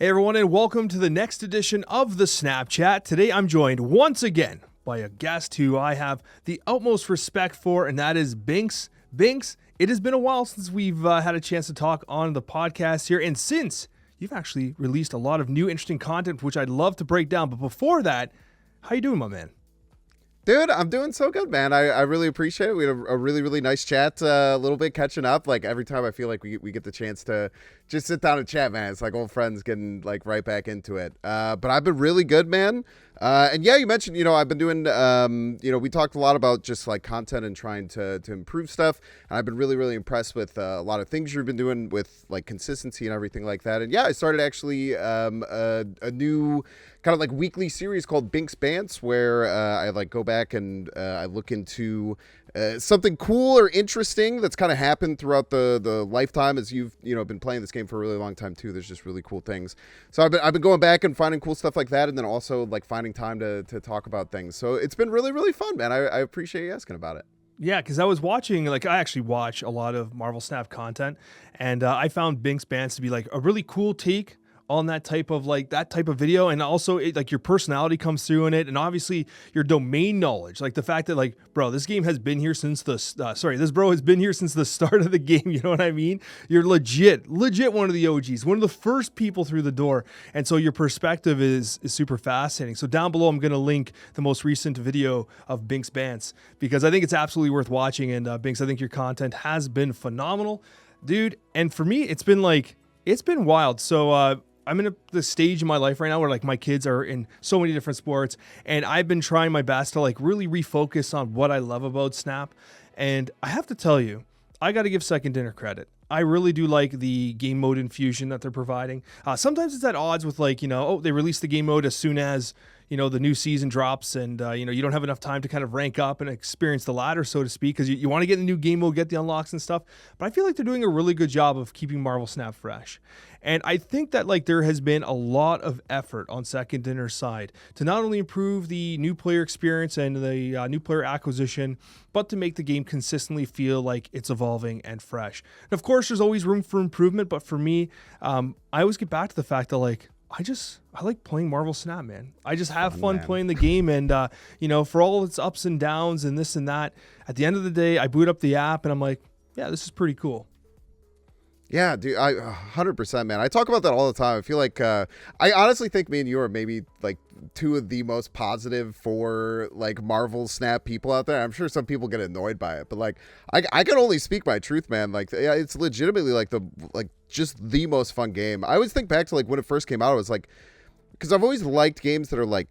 Hey everyone, and welcome to the next edition of the Snapchat. Today I'm joined once again by a guest who I have the utmost respect for, and that is Bynx. Bynx, it has been a while since we've had a chance to talk on the podcast here, and since you've actually released a lot of new interesting content, which I'd love to break down. But before that, how you doing, my man? Dude, I'm doing so good, man. I really appreciate it. We had a really, really nice chat, a little bit catching up. Like every time I feel like we get the chance to just sit down and chat, man. It's like old friends getting like right back into it. But I've been really good, man. And yeah, you mentioned, I've been doing, we talked a lot about just like content and trying to improve stuff. And I've been really, really impressed with a lot of things you've been doing with like consistency and everything like that. And yeah, I started actually a new kind of like weekly series called BYNX BANTS, where I like go back and I look into something cool or interesting that's kind of happened throughout the lifetime as you've been playing this game for a really long time too. There's just really cool things. So I've been going back and finding cool stuff like that, and then also like finding time to talk about things. So it's been really, really fun, man. I appreciate you asking about it. Yeah, because I was watching, I actually watch a lot of Marvel Snap content, and I found BYNX BANTS to be like a really cool take on that type of video, and also your personality comes through in it, and obviously your domain knowledge, like the fact that bro, this game has been here since this bro has been here since the start of the game. You know what I mean? You're legit one of the OGs, one of the first people through the door, and so your perspective is super fascinating. So down below, I'm gonna link the most recent video of BYNX BANTS because I think it's absolutely worth watching. And Bynx, I think your content has been phenomenal, dude. And for me, it's been wild. So I'm in the stage in my life right now where my kids are in so many different sports, and I've been trying my best to really refocus on what I love about Snap. And I have to tell you, I got to give Second Dinner credit. I really do like the game mode infusion that they're providing. Sometimes it's at odds with they release the game mode as soon as the new season drops, and you don't have enough time to kind of rank up and experience the ladder, so to speak, because you want to get in the new game mode, get the unlocks and stuff. But I feel like they're doing a really good job of keeping Marvel Snap fresh. And I think that there has been a lot of effort on Second Dinner's side to not only improve the new player experience and the new player acquisition, but to make the game consistently feel like it's evolving and fresh. And of course, there's always room for improvement, but for me, I always get back to the fact that I like playing Marvel Snap, man. I just have fun playing the game, and for all its ups and downs and this and that, at the end of the day, I boot up the app and I'm like, yeah, this is pretty cool. Yeah, dude, 100%, man. I talk about that all the time. I feel like I honestly think me and you are maybe two of the most positive for Marvel Snap people out there. I'm sure some people get annoyed by it, but I can only speak my truth, man. It's legitimately just the most fun game. I always think back to when it first came out. It was because I've always liked games that are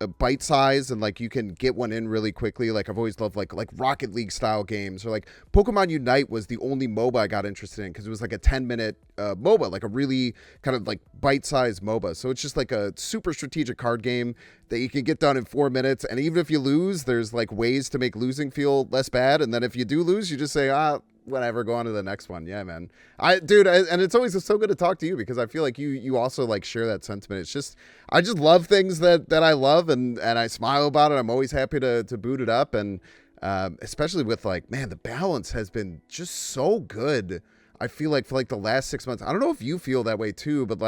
a bite size and you can get one in really quickly. I've always loved like Rocket League style games, or Pokemon Unite was the only MOBA I got interested in because it was a 10-minute MOBA, a really kind of bite size MOBA. So it's just a super strategic card game that you can get done in 4 minutes, and even if you lose, there's ways to make losing feel less bad. And then if you do lose, you just say whatever, go on to the next one. Yeah, man. And it's always so good to talk to you because I feel like you also share that sentiment. It's just, I just love things that I love, and I smile about it. I'm always happy to boot it up. And especially with man, the balance has been just so good. I feel for the last 6 months, I don't know if you feel that way too, but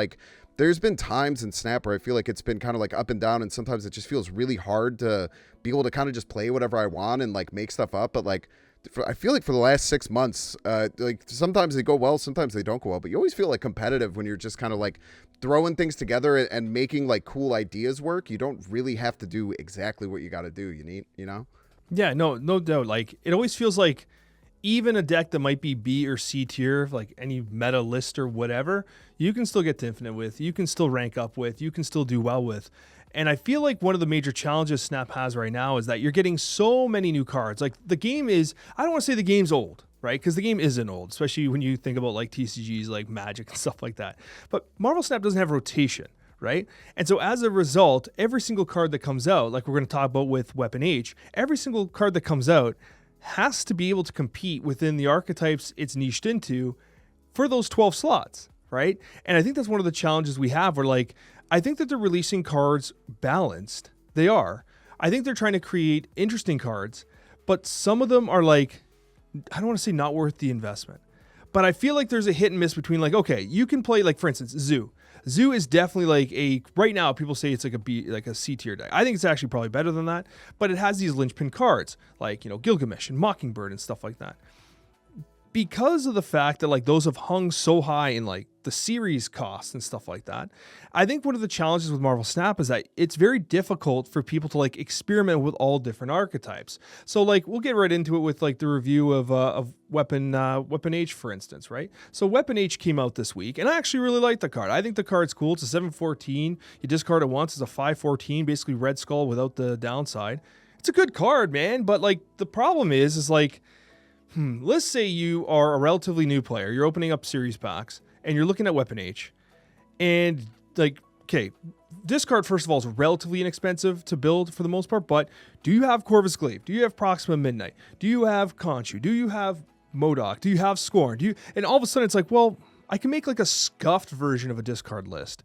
there's been times in Snap where I feel like it's been kind of up and down, and sometimes it just feels really hard to be able to kind of just play whatever I want and make stuff up. But I feel for the last 6 months, sometimes they go well, sometimes they don't go well, but you always feel competitive when you're just kind of throwing things together and making cool ideas work. You don't really have to do exactly what you got to do. Yeah, no doubt. It always feels even a deck that might be B or C tier, any meta list or whatever, you can still get to infinite with, you can still rank up with, you can still do well with. And I feel one of the major challenges Snap has right now is that you're getting so many new cards. The game is, I don't want to say the game's old, right? Because the game isn't old, especially when you think about TCGs like Magic and stuff like that. But Marvel Snap doesn't have rotation, right? And so as a result, every single card that comes out, we're going to talk about with Weapon H, every single card that comes out has to be able to compete within the archetypes it's niched into for those 12 slots, right? And I think that's one of the challenges we have where I think that they're releasing cards balanced. They are. I think they're trying to create interesting cards, but some of them are I don't want to say not worth the investment, but I feel there's a hit and miss between okay, you can play for instance, Zoo. Zoo is definitely like right now people say it's like a C tier deck. I think it's actually probably better than that, but it has these linchpin cards like, Gilgamesh and Mockingbird and stuff like that. Because of the fact that like those have hung so high in like the series costs and stuff like that, I think one of the challenges with Marvel Snap is that it's very difficult for people to like experiment with all different archetypes. So like we'll get right into it with like the review of Weapon H, for instance, right? So Weapon H came out this week, and I actually really like the card. I think the card's cool. It's a 7/14. You discard it once. It's a 5/14, basically Red Skull without the downside. It's a good card, man. But like the problem is like, let's say you are a relatively new player. You're opening up series packs and you're looking at Weapon H, and like, okay, discard first of all is relatively inexpensive to build for the most part, but do you have Corvus Glaive? Do you have Proxima Midnight? Do you have Khonshu? Do you have MODOK? Do you have Scorn? And all of a sudden it's like, well, I can make like a scuffed version of a discard list,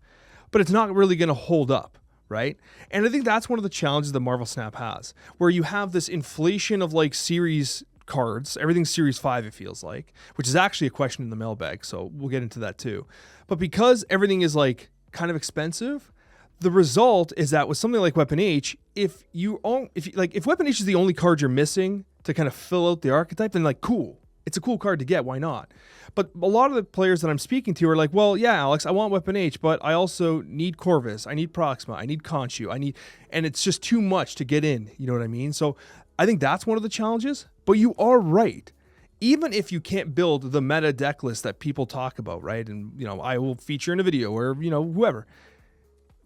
but it's not really going to hold up. Right? And I think that's one of the challenges that Marvel Snap has, where you have this inflation of like series cards. Everything's Series 5, it feels like, which is actually a question in the mailbag, so we'll get into that too. But because everything is like kind of expensive, the result is that with something like Weapon H, if Weapon H is the only card you're missing to kind of fill out the archetype, then like cool. It's a cool card to get, why not? But a lot of the players that I'm speaking to are like, well, yeah, Alex, I want Weapon H, but I also need Corvus, I need Proxima, I need Khonshu, and it's just too much to get in, you know what I mean? So I think that's one of the challenges, but you are right. Even if you can't build the meta deck list that people talk about, right? And, I will feature in a video or, whoever.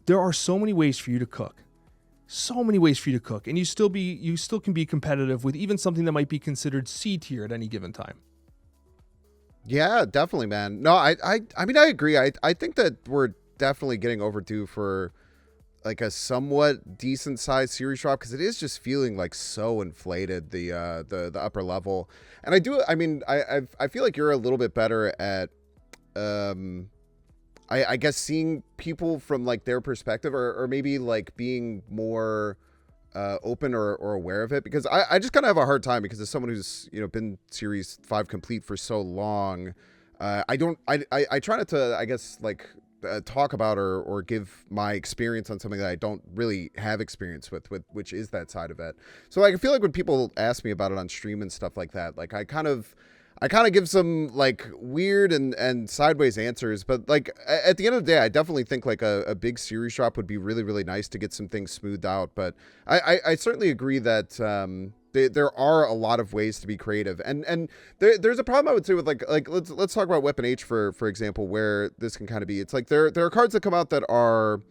There are so many ways for you to cook. So many ways for you to cook. And you still can be competitive with even something that might be considered C tier at any given time. Yeah, definitely, man. No, I mean, I agree. I think that we're definitely getting overdue for like a somewhat decent sized series drop, because it is just feeling like so inflated, the upper level. And I feel like you're a little bit better at I guess seeing people from like their perspective, or maybe like being more open or aware of it, because I just kind of have a hard time, because as someone who's been Series 5 complete for so long, I try not to, I guess, like talk about or give my experience on something that I don't really have experience with, which is that side of it. So like, I feel like when people ask me about it on stream and stuff like that, like I kind of give some like weird and sideways answers, but like at the end of the day, I definitely think like a big series drop would be really, really nice to get some things smoothed out. But I certainly agree that there are a lot of ways to be creative, and there's a problem I would say with like let's talk about Weapon H for example, where this can kind of be. It's like there are cards that come out that are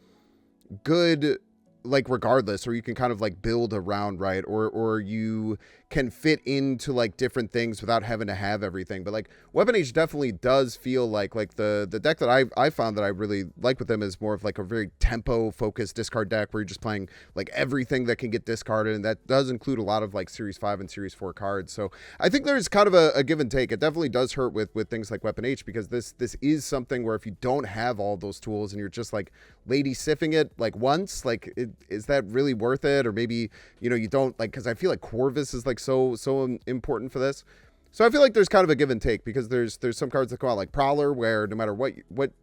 good, like regardless, or you can kind of like build around, right? Or you can fit into like different things without having to have everything. But like Weapon H definitely does feel like the deck that I found that I really like with them is more of like a very tempo focused discard deck, where you're just playing like everything that can get discarded, and that does include a lot of like Series 5 and Series 4 cards. So I think there's kind of a give and take. It definitely does hurt with things like Weapon H, because this is something where if you don't have all those tools and you're just like lady siffing it like once, like is that really worth it? Or maybe you don't, like, because I feel like Corvus is like so important for this. So I feel like there's kind of a give and take, because there's some cards that come out like Prowler, where no matter what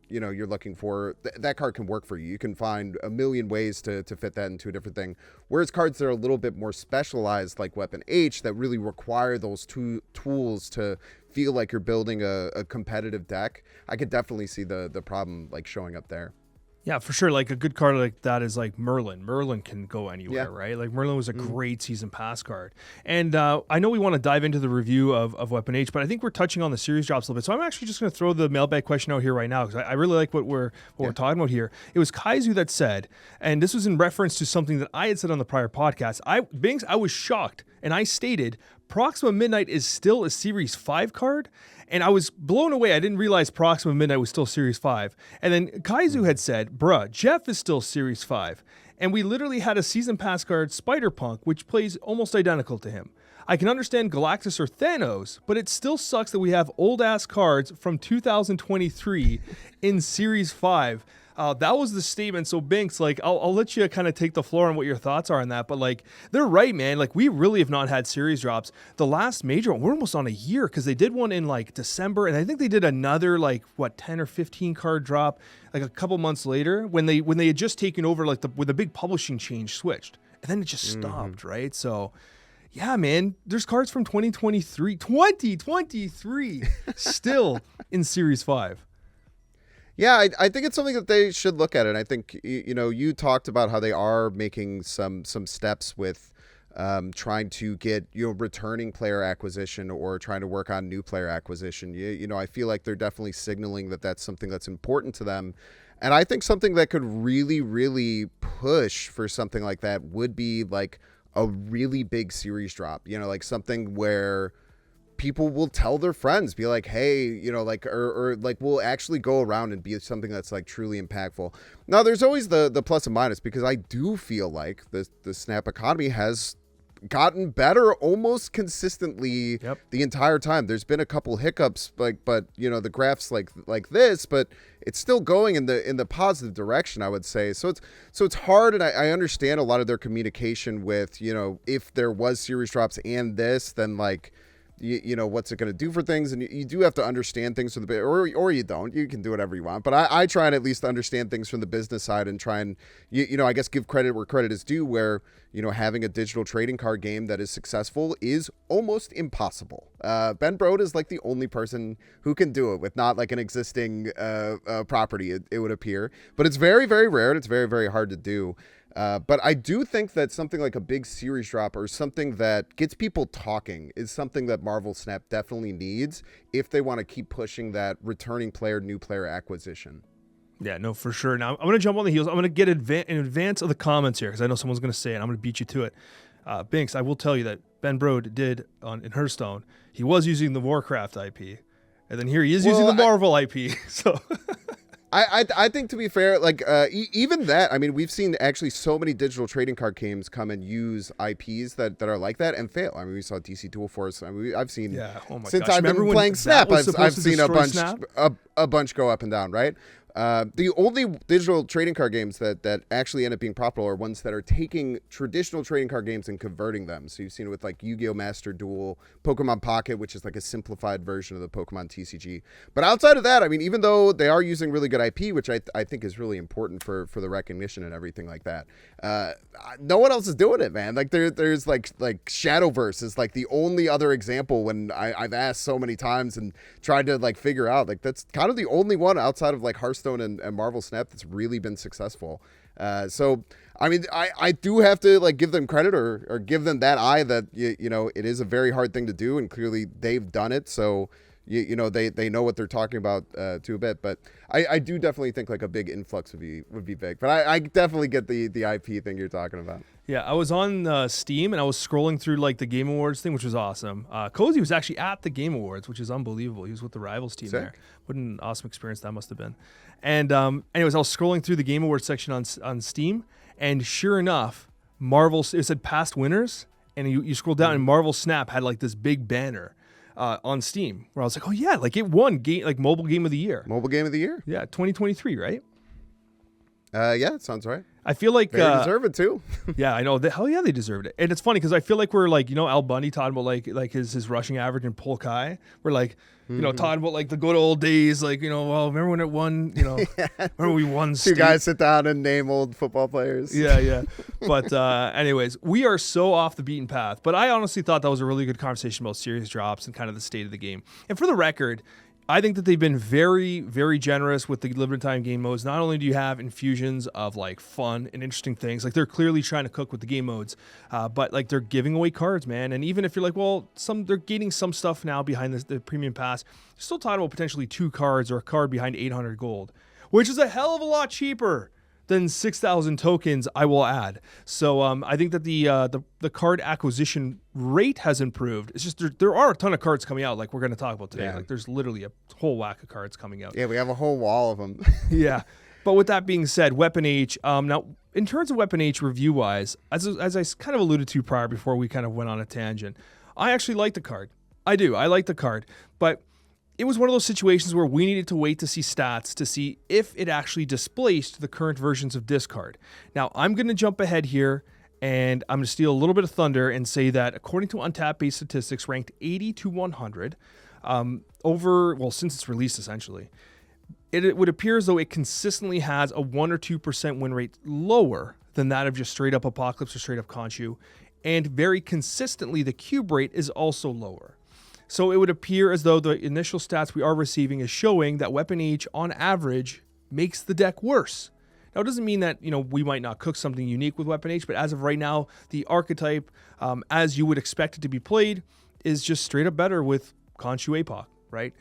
you're looking for, that card can work for you. You can find a million ways to fit that into a different thing. Whereas cards that are a little bit more specialized, like Weapon H, that really require those two tools to feel like you're building a competitive deck, I could definitely see the problem like showing up there. Yeah, for sure. Like a good card like that is like Merlin. Merlin can go anywhere, right? Like Merlin was a great season pass card. And I know we want to dive into the review of Weapon H, but I think we're touching on the series drops a little bit. So I'm actually just going to throw the mailbag question out here right now, because I really like what we're talking about here. It was Kaizu that said, and this was in reference to something that I had said on the prior podcast. Bynx, I was shocked, and I stated Proxima Midnight is still a Series 5 card. And I was blown away. I didn't realize Proxima Midnight was still Series 5. And then Kaizu had said, bruh, Jeff is still Series 5. And we literally had a season pass card, Spider-Punk, which plays almost identical to him. I can understand Galactus or Thanos, but it still sucks that we have old-ass cards from 2023 in Series 5. That was the statement. So Bynx, like, I'll let you kind of take the floor on what your thoughts are on that. But like, they're right, man. Like, we really have not had series drops. The last major one, we're almost on a year because they did one in like December, and I think they did another like 10 or 15 card drop like a couple months later when they had just taken over, like when the big publishing change switched, and then it just stopped, right? So. Yeah, man, there's cards from 2023 still in Series 5. Yeah, I think it's something that they should look at. And I think, you talked about how they are making some steps with trying to get, returning player acquisition or trying to work on new player acquisition. I feel like they're definitely signaling that that's something that's important to them. And I think something that could really, really push for something like that would be like a really big series drop, like something where people will tell their friends, be like, hey, or we'll actually go around and be something that's like truly impactful. Now, there's always the plus and minus, because I do feel like the Snap economy has gotten better almost consistently the entire time. There's been a couple hiccups, but the graphs like this, but it's still going in the positive direction, I would say. So it's hard, and I understand a lot of their communication with, if there was series drops and this, then like, what's it going to do for things? And you do have to understand things from the bit, or you don't. You can do whatever you want. But I try and at least understand things from the business side and try and, I guess give credit where credit is due, where, having a digital trading card game that is successful is almost impossible. Ben Brode is like the only person who can do it with not like an existing property, it would appear. But it's very, very rare, and it's very, very hard to do. But I do think that something like a big series drop or something that gets people talking is something that Marvel Snap definitely needs if they want to keep pushing that returning player, new player acquisition. Yeah, no, for sure. Now, I'm going to jump on the heels. I'm going to get in advance of the comments here because I know someone's going to say it. I'm going to beat you to it. Bynx, I will tell you that Ben Brode did in Hearthstone. He was using the Warcraft IP. And then here he is using the Marvel IP. So... I think, to be fair, like even that, I mean, we've seen actually so many digital trading card games come and use IPs that are like that and fail. I mean, we saw DC Dual Force. I mean, I've seen since I've been playing Snap, I've seen a bunch go up and down, right? The only digital trading card games that actually end up being profitable are ones that are taking traditional trading card games and converting them. So you've seen it with like Yu-Gi-Oh! Master Duel, Pokemon Pocket, which is like a simplified version of the Pokemon TCG. But outside of that, I mean, even though they are using really good IP, which I think is really important for the recognition and everything like that, no one else is doing it, man. Like there's like Shadowverse is like the only other example when I've asked so many times and tried to like figure out, like that's kind of the only one outside of like Hearthstone and Marvel Snap that's really been successful. So I mean, I do have to like give them credit or give them that eye that it is a very hard thing to do, and clearly they've done it. So they know what they're talking about to a bit. But I do definitely think like a big influx would be big. But I definitely get the IP thing you're talking about. Yeah, I was on Steam and I was scrolling through like the Game Awards thing, which was awesome. Cozy was actually at the Game Awards, which is unbelievable. He was with the Rivals team there. What an awesome experience that must have been. And anyways, I was scrolling through the Game Awards section on Steam, and sure enough, Marvel, it said past winners, and you scroll down and Marvel Snap had like this big banner on Steam where I was like, oh yeah, like it won like mobile game of the year. Mobile game of the year? Yeah, 2023, right? Yeah, it sounds right. I feel like they deserve it too. Yeah, I know. Hell yeah, they deserved it. And it's funny because I feel like we're like, Al Bundy talking about like his rushing average in Polkai. We're like, talking about like the good old days, like, well, remember when it won, remember we won Two guys sit down and name old football players. Yeah. But anyways, we are so off the beaten path. But I honestly thought that was a really good conversation about series drops and kind of the state of the game. And for the record, I think that they've been very, very generous with the limited time game modes. Not only do you have infusions of like fun and interesting things, like they're clearly trying to cook with the game modes, but like they're giving away cards, man. And even if you're like, well, they're getting some stuff now behind the premium pass, you're still talking about potentially 2 cards or a card behind 800 gold, which is a hell of a lot cheaper than 6,000 tokens, I will add. So I think that the card acquisition rate has improved. It's just there are a ton of cards coming out, like we're going to talk about today. Yeah. Like there's literally a whole whack of cards coming out. Yeah, we have a whole wall of them. Yeah. But with that being said, Weapon H, now in terms of Weapon H review-wise, as I kind of alluded to prior before we kind of went on a tangent, I actually like the card. I do. I like the card. But it was one of those situations where we needed to wait to see stats to see if it actually displaced the current versions of discard. Now, I'm going to jump ahead here, and I'm going to steal a little bit of thunder and say that according to Untapped-based statistics, ranked 80 to 100, since its release, essentially, it would appear as though it consistently has a 1 or 2% win rate lower than that of just straight up Apocalypse or straight up Khonshu, and very consistently the cube rate is also lower. So it would appear as though the initial stats we are receiving is showing that Weapon H on average makes the deck worse. Now, it doesn't mean that, we might not cook something unique with Weapon H, but as of right now, the archetype, as you would expect it to be played, is just straight up better with Khonshu APOC, right?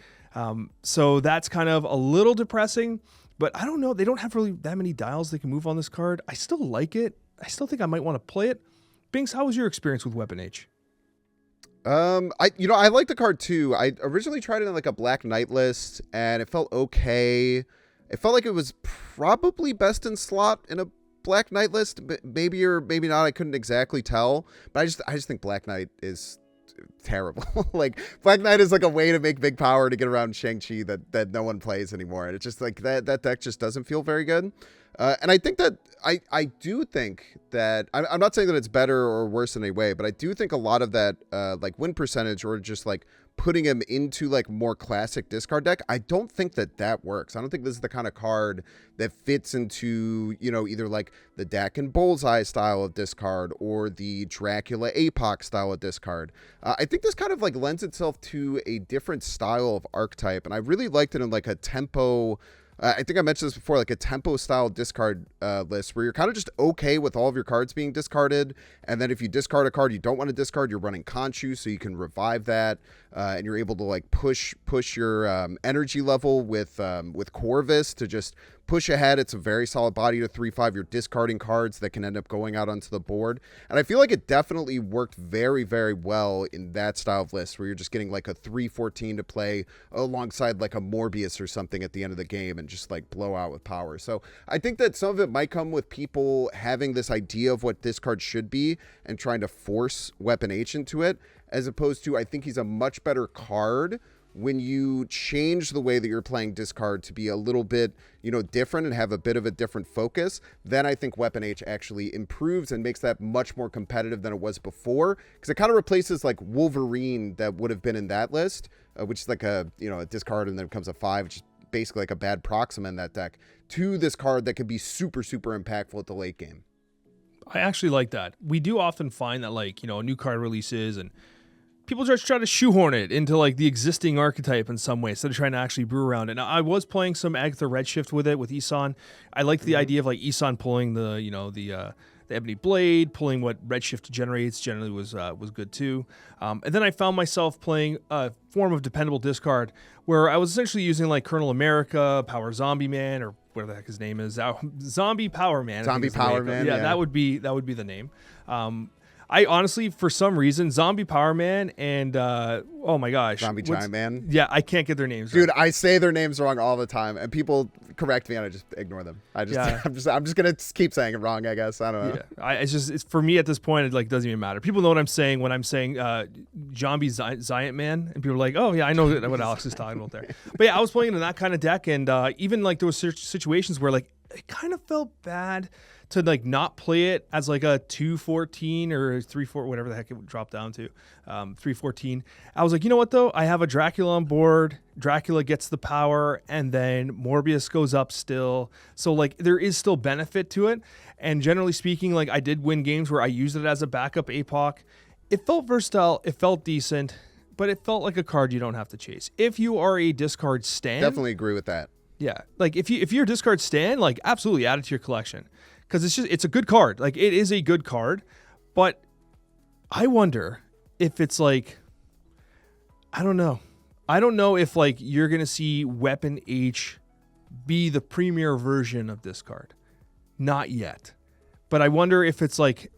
So that's kind of a little depressing, but I don't know. They don't have really that many dials they can move on this card. I still like it. I still think I might want to play it. Bynx, how was your experience with Weapon H? I like the card too. I originally tried it in like a Black Knight list, and it felt okay. It felt like it was probably best in slot in a Black Knight list, maybe or maybe not. I couldn't exactly tell, but I just think Black Knight is terrible. Like, Black Knight is like a way to make big power to get around Shang-Chi that no one plays anymore, and it's just like that deck just doesn't feel very good. And I think that I do think that I'm not saying that it's better or worse in any way, but I do think a lot of that like win percentage or just like putting him into like more classic discard deck, I don't think that works. I don't think this is the kind of card that fits into, either like the Dak and Bullseye style of discard or the Dracula APOC style of discard. I think this kind of like lends itself to a different style of archetype, and I really liked it in like a tempo. I think I mentioned this before, like a tempo style discard list where you're kind of just okay with all of your cards being discarded. And then if you discard a card you don't want to discard, you're running Khonshu, so you can revive that. And you're able to like push your energy level with Corvus to just push ahead. It's a very solid body to 3/5. You're discarding cards that can end up going out onto the board. And I feel like it definitely worked very, very well in that style of list where you're just getting like a 3/14 to play alongside like a Morbius or something at the end of the game and just like blow out with power. So I think that some of it might come with people having this idea of what this card should be and trying to force Weapon H into it, as opposed to I think he's a much better card when you change the way that you're playing discard to be a little bit, different and have a bit of a different focus. Then I think Weapon H actually improves and makes that much more competitive than it was before, because it kind of replaces like Wolverine that would have been in that list, which is like a discard and then it becomes a 5, which is basically like a bad Proxima in that deck, to this card that can be super, super impactful at the late game. I actually like that. We do often find that like, a new card releases and people just try to shoehorn it into like the existing archetype in some way instead of trying to actually brew around it. Now, I was playing some Agatha Redshift with it with Isan. I liked the idea of like Isan pulling the Ebony Blade, pulling what Redshift generates generally was good too. And then I found myself playing a form of dependable discard where I was essentially using like Colonel America, Power Zombie Man, or whatever the heck his name is, Zombie Power Man. Zombie Power Man. Yeah, that would be the name. I honestly, for some reason, Zombie Power Man and oh my gosh, Zombie Giant Man. Yeah, I can't get their names. Dude, right. I say their names wrong all the time, and people correct me, and I just ignore them. I'm just gonna keep saying it wrong. I guess I don't know. Yeah, it's for me at this point. It like doesn't even matter. People know what I'm saying when I'm saying Zombie Giant Man, and people are like, oh yeah, I know what Alex is talking about there. But yeah, I was playing in that kind of deck, and even like there was situations where like it kind of felt bad to like not play it as like a 2/14 or 3/4, whatever the heck it would drop down to, 3/14. I was like, you know what though? I have a Dracula on board. Dracula gets the power, and then Morbius goes up still. So like there is still benefit to it. And generally speaking, like I did win games where I used it as a backup APOC. It felt versatile. It felt decent, but it felt like a card you don't have to chase. If you are a discard stan, Definitely agree with that. Yeah, like if you're a discard stan, like absolutely add it to your collection. Because it's a good card. Like, it is a good card. But I wonder if it's like, I don't know. I don't know if, like, you're going to see Weapon H be the premier version of this card. Not yet. But I wonder if it's like,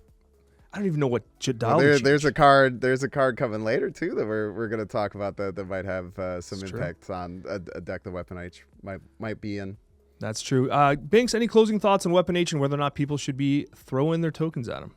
I don't even know what dial there's a card coming later, too, that we're going to talk about that might have some impact on a deck that Weapon H might be in. That's true. Bynx, any closing thoughts on Weapon H and whether or not people should be throwing their tokens at him?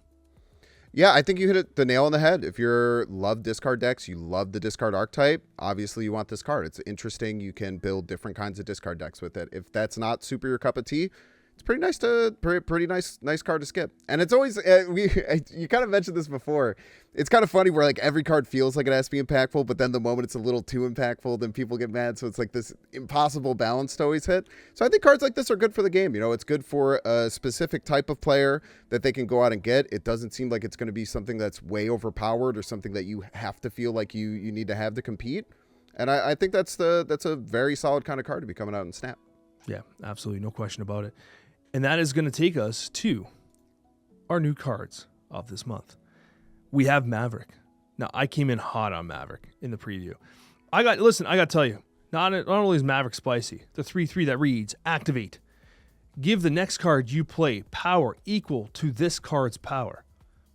Yeah, I think you hit the nail on the head. If you love discard decks, you love the discard archetype, obviously you want this card. It's interesting. You can build different kinds of discard decks with it. If that's not super your cup of tea, it's pretty nice card to skip. And it's always you kind of mentioned this before. It's kind of funny where like every card feels like it has to be impactful, but then the moment it's a little too impactful, then people get mad. So it's like this impossible balance to always hit. So I think cards like this are good for the game. You know, it's good for a specific type of player that they can go out and get. It doesn't seem like it's going to be something that's way overpowered or something that you have to feel like you need to have to compete. And I think that's a very solid kind of card to be coming out in Snap. Yeah, absolutely. No question about it. And that is going to take us to our new cards of this month. We have Maverick. Now, I came in hot on Maverick in the preview. I got to tell you, not only is Maverick spicy, the 3/3 that reads, activate. Give the next card you play power equal to this card's power,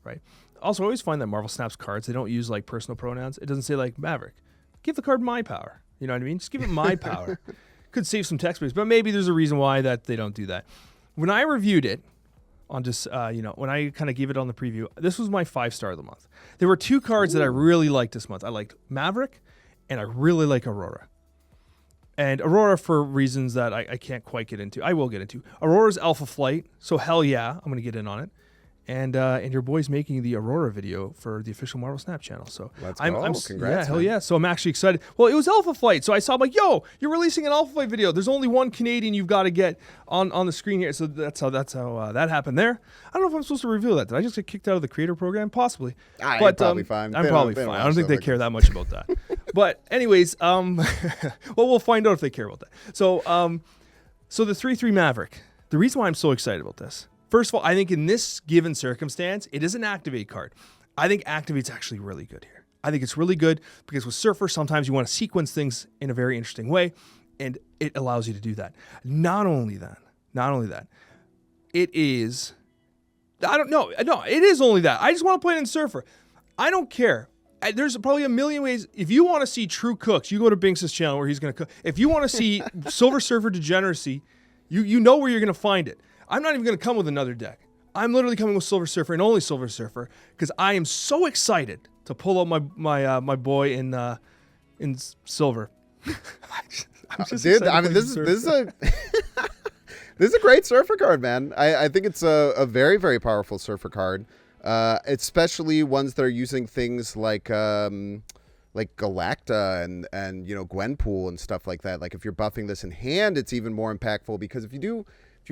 right? Also, I always find that Marvel Snap's cards, they don't use like personal pronouns. It doesn't say like Maverick. Give the card my power. You know what I mean? Just give it my power. Could save some text space, but maybe there's a reason why that they don't do that. When I reviewed it on just, when I kind of gave it on the preview, this was my 5-star of the month. There were 2 cards that I really liked this month. I liked Maverick, and I really like Aurora. And Aurora for reasons that I can't quite get into. I will get into. Aurora's Alpha Flight, so hell yeah, I'm going to get in on it. And your boy's making the Aurora video for the official Marvel Snap channel. So let's go. Congrats, yeah, hell man. yeah. So I'm actually excited. Well, it was Alpha Flight. So I saw, I'm like, yo, you're releasing an Alpha Flight video. There's only one Canadian you've got to get on the screen here. So that's how that happened there. I don't know if I'm supposed to reveal that. Did I just get kicked out of the creator program? Possibly. But probably fine. I'm probably fine. I don't think they care that much about that. But anyways, well, we'll find out if they care about that. So the 3/3 Maverick. The reason why I'm so excited about this, first of all, I think in this given circumstance, it is an activate card. I think activate's actually really good here. I think it's really good because with Surfer, sometimes you want to sequence things in a very interesting way, and it allows you to do that. Not only that, it is, I don't know, no, it is only that. I just want to play it in Surfer. I don't care. There's probably a million ways. If you want to see true cooks, you go to Bynx's channel where he's going to cook. If you want to see Silver Surfer degeneracy, you know where you're going to find it. I'm not even going to come with another deck. I'm literally coming with Silver Surfer and only Silver Surfer because I am so excited to pull out my boy in Silver. Dude, I mean, this is a this is a great Surfer card, man. I think it's a very, very powerful Surfer card, especially ones that are using things like Galacta and Gwenpool and stuff like that. Like if you're buffing this in hand, it's even more impactful because if you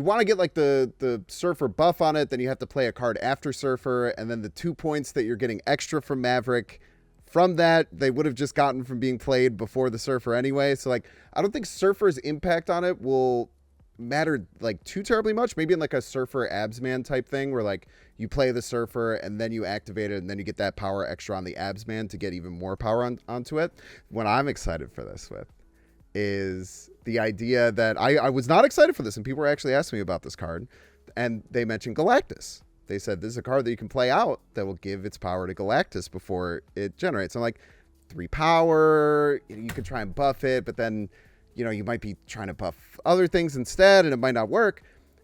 want to get like the Surfer buff on it, then you have to play a card after Surfer, and then the 2 points that you're getting extra from Maverick, from that, they would have just gotten from being played before the Surfer anyway. So like, I don't think Surfer's impact on it will matter like too terribly much. Maybe in like a Surfer Absman type thing where like you play the Surfer and then you activate it and then you get that power extra on the Absman to get even more power onto it. What I'm excited for this with is the idea that I was not excited for this, and people were actually asking me about this card, and they mentioned Galactus. They said this is a card that you can play out that will give its power to Galactus before it generates. I'm like, 3 power, you could try and buff it, but then you might be trying to buff other things instead, and it might not work.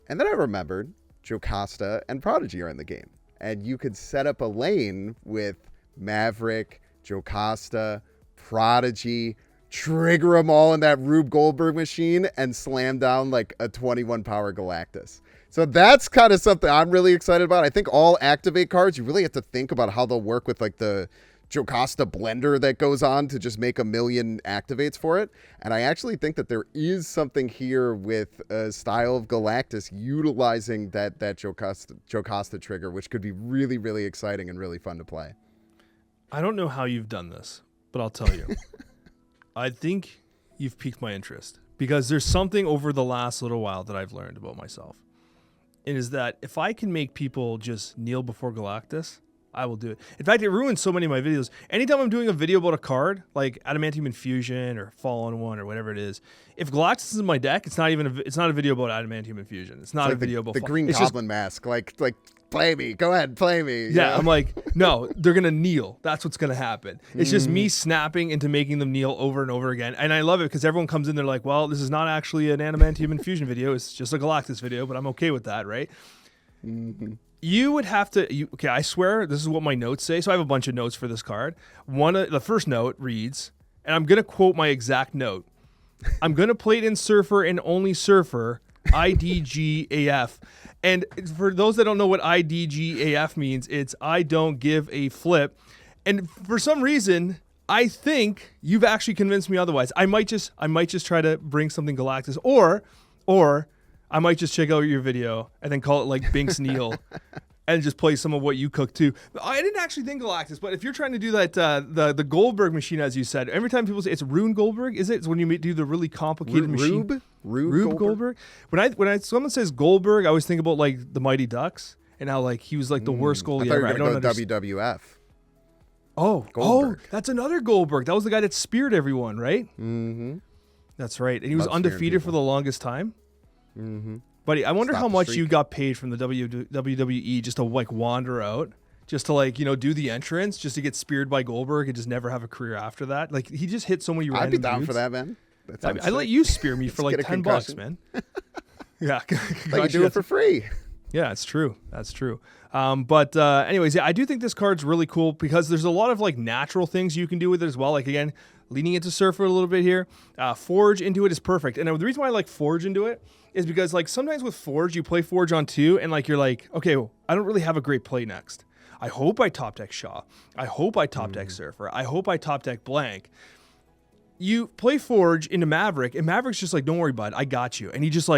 And then I remembered Jocasta and Prodigy are in the game, and you could set up a lane with Maverick, Jocasta, Prodigy, trigger them all in that Rube Goldberg machine and slam down like a 21 power Galactus. So that's kind of something I'm really excited about. I think all activate cards, you really have to think about how they'll work with like the Jocasta blender that goes on to just make a million activates for it. And I actually think that there is something here with a style of Galactus utilizing that Jocasta trigger, which could be really, really exciting and really fun to play. I don't know how you've done this, but I'll tell you. I think you've piqued my interest because there's something over the last little while that I've learned about myself. It is that if I can make people just kneel before Galactus, I will do it. In fact, it ruins so many of my videos. Anytime I'm doing a video about a card, like Adamantium Infusion or Fallen One or whatever it is, if Galactus is in my deck, it's not a video about Adamantium Infusion. It's not a video about the Green Goblin mask. Like play me. Go ahead, play me. Yeah, I'm like, no, they're going to kneel. That's what's going to happen. It's just me snapping into making them kneel over and over again. And I love it because everyone comes in, they're like, well, this is not actually an Adamantium Infusion video. It's just a Galactus video, but I'm okay with that, right? You would have to. Okay, I swear this is what my notes say. So I have a bunch of notes for this card. The first note reads, and I'm gonna quote my exact note. I'm gonna play it in Surfer and only Surfer. IDGAF. And for those that don't know what IDGAF means, it's I don't give a flip. And for some reason, I think you've actually convinced me otherwise. I might just try to bring something Galactus, or I might just check out your video and then call it like Bynx Neil and just play some of what you cook too. I didn't actually think Galactus, but if you're trying to do that, the Goldberg machine, as you said, every time people say it's Rune Goldberg, is it? It's when you do the really complicated machine. Rube Goldberg. When someone says Goldberg, I always think about like the Mighty Ducks and how like he was like the worst goalie ever. I don't know WWF. Oh, that's another Goldberg. That was the guy that speared everyone, right? Mm-hmm. That's right. And he was undefeated for the longest time. Mm-hmm. Buddy, I wonder how much you got paid from the WWE just to like wander out, just to like, do the entrance, just to get speared by Goldberg and just never have a career after that. Like he just hit so many random I'd be down dudes. for that, man. I'd let you spear me for like $10, man. Yeah. Like you do it for free. Yeah, it's true. That's true. But anyways, yeah, I do think this card's really cool because there's a lot of like natural things you can do with it as well. Like again, leaning into Surfer a little bit here. Forge into it is perfect. And the reason why I like Forge into it is because like sometimes with Forge, you play Forge on 2 and like you're like, okay, well, I don't really have a great play next. I hope I top deck Shaw. I hope I top deck Surfer. I hope I top deck blank. You play Forge into Maverick, and Maverick's just like, don't worry, bud, I got you. And he just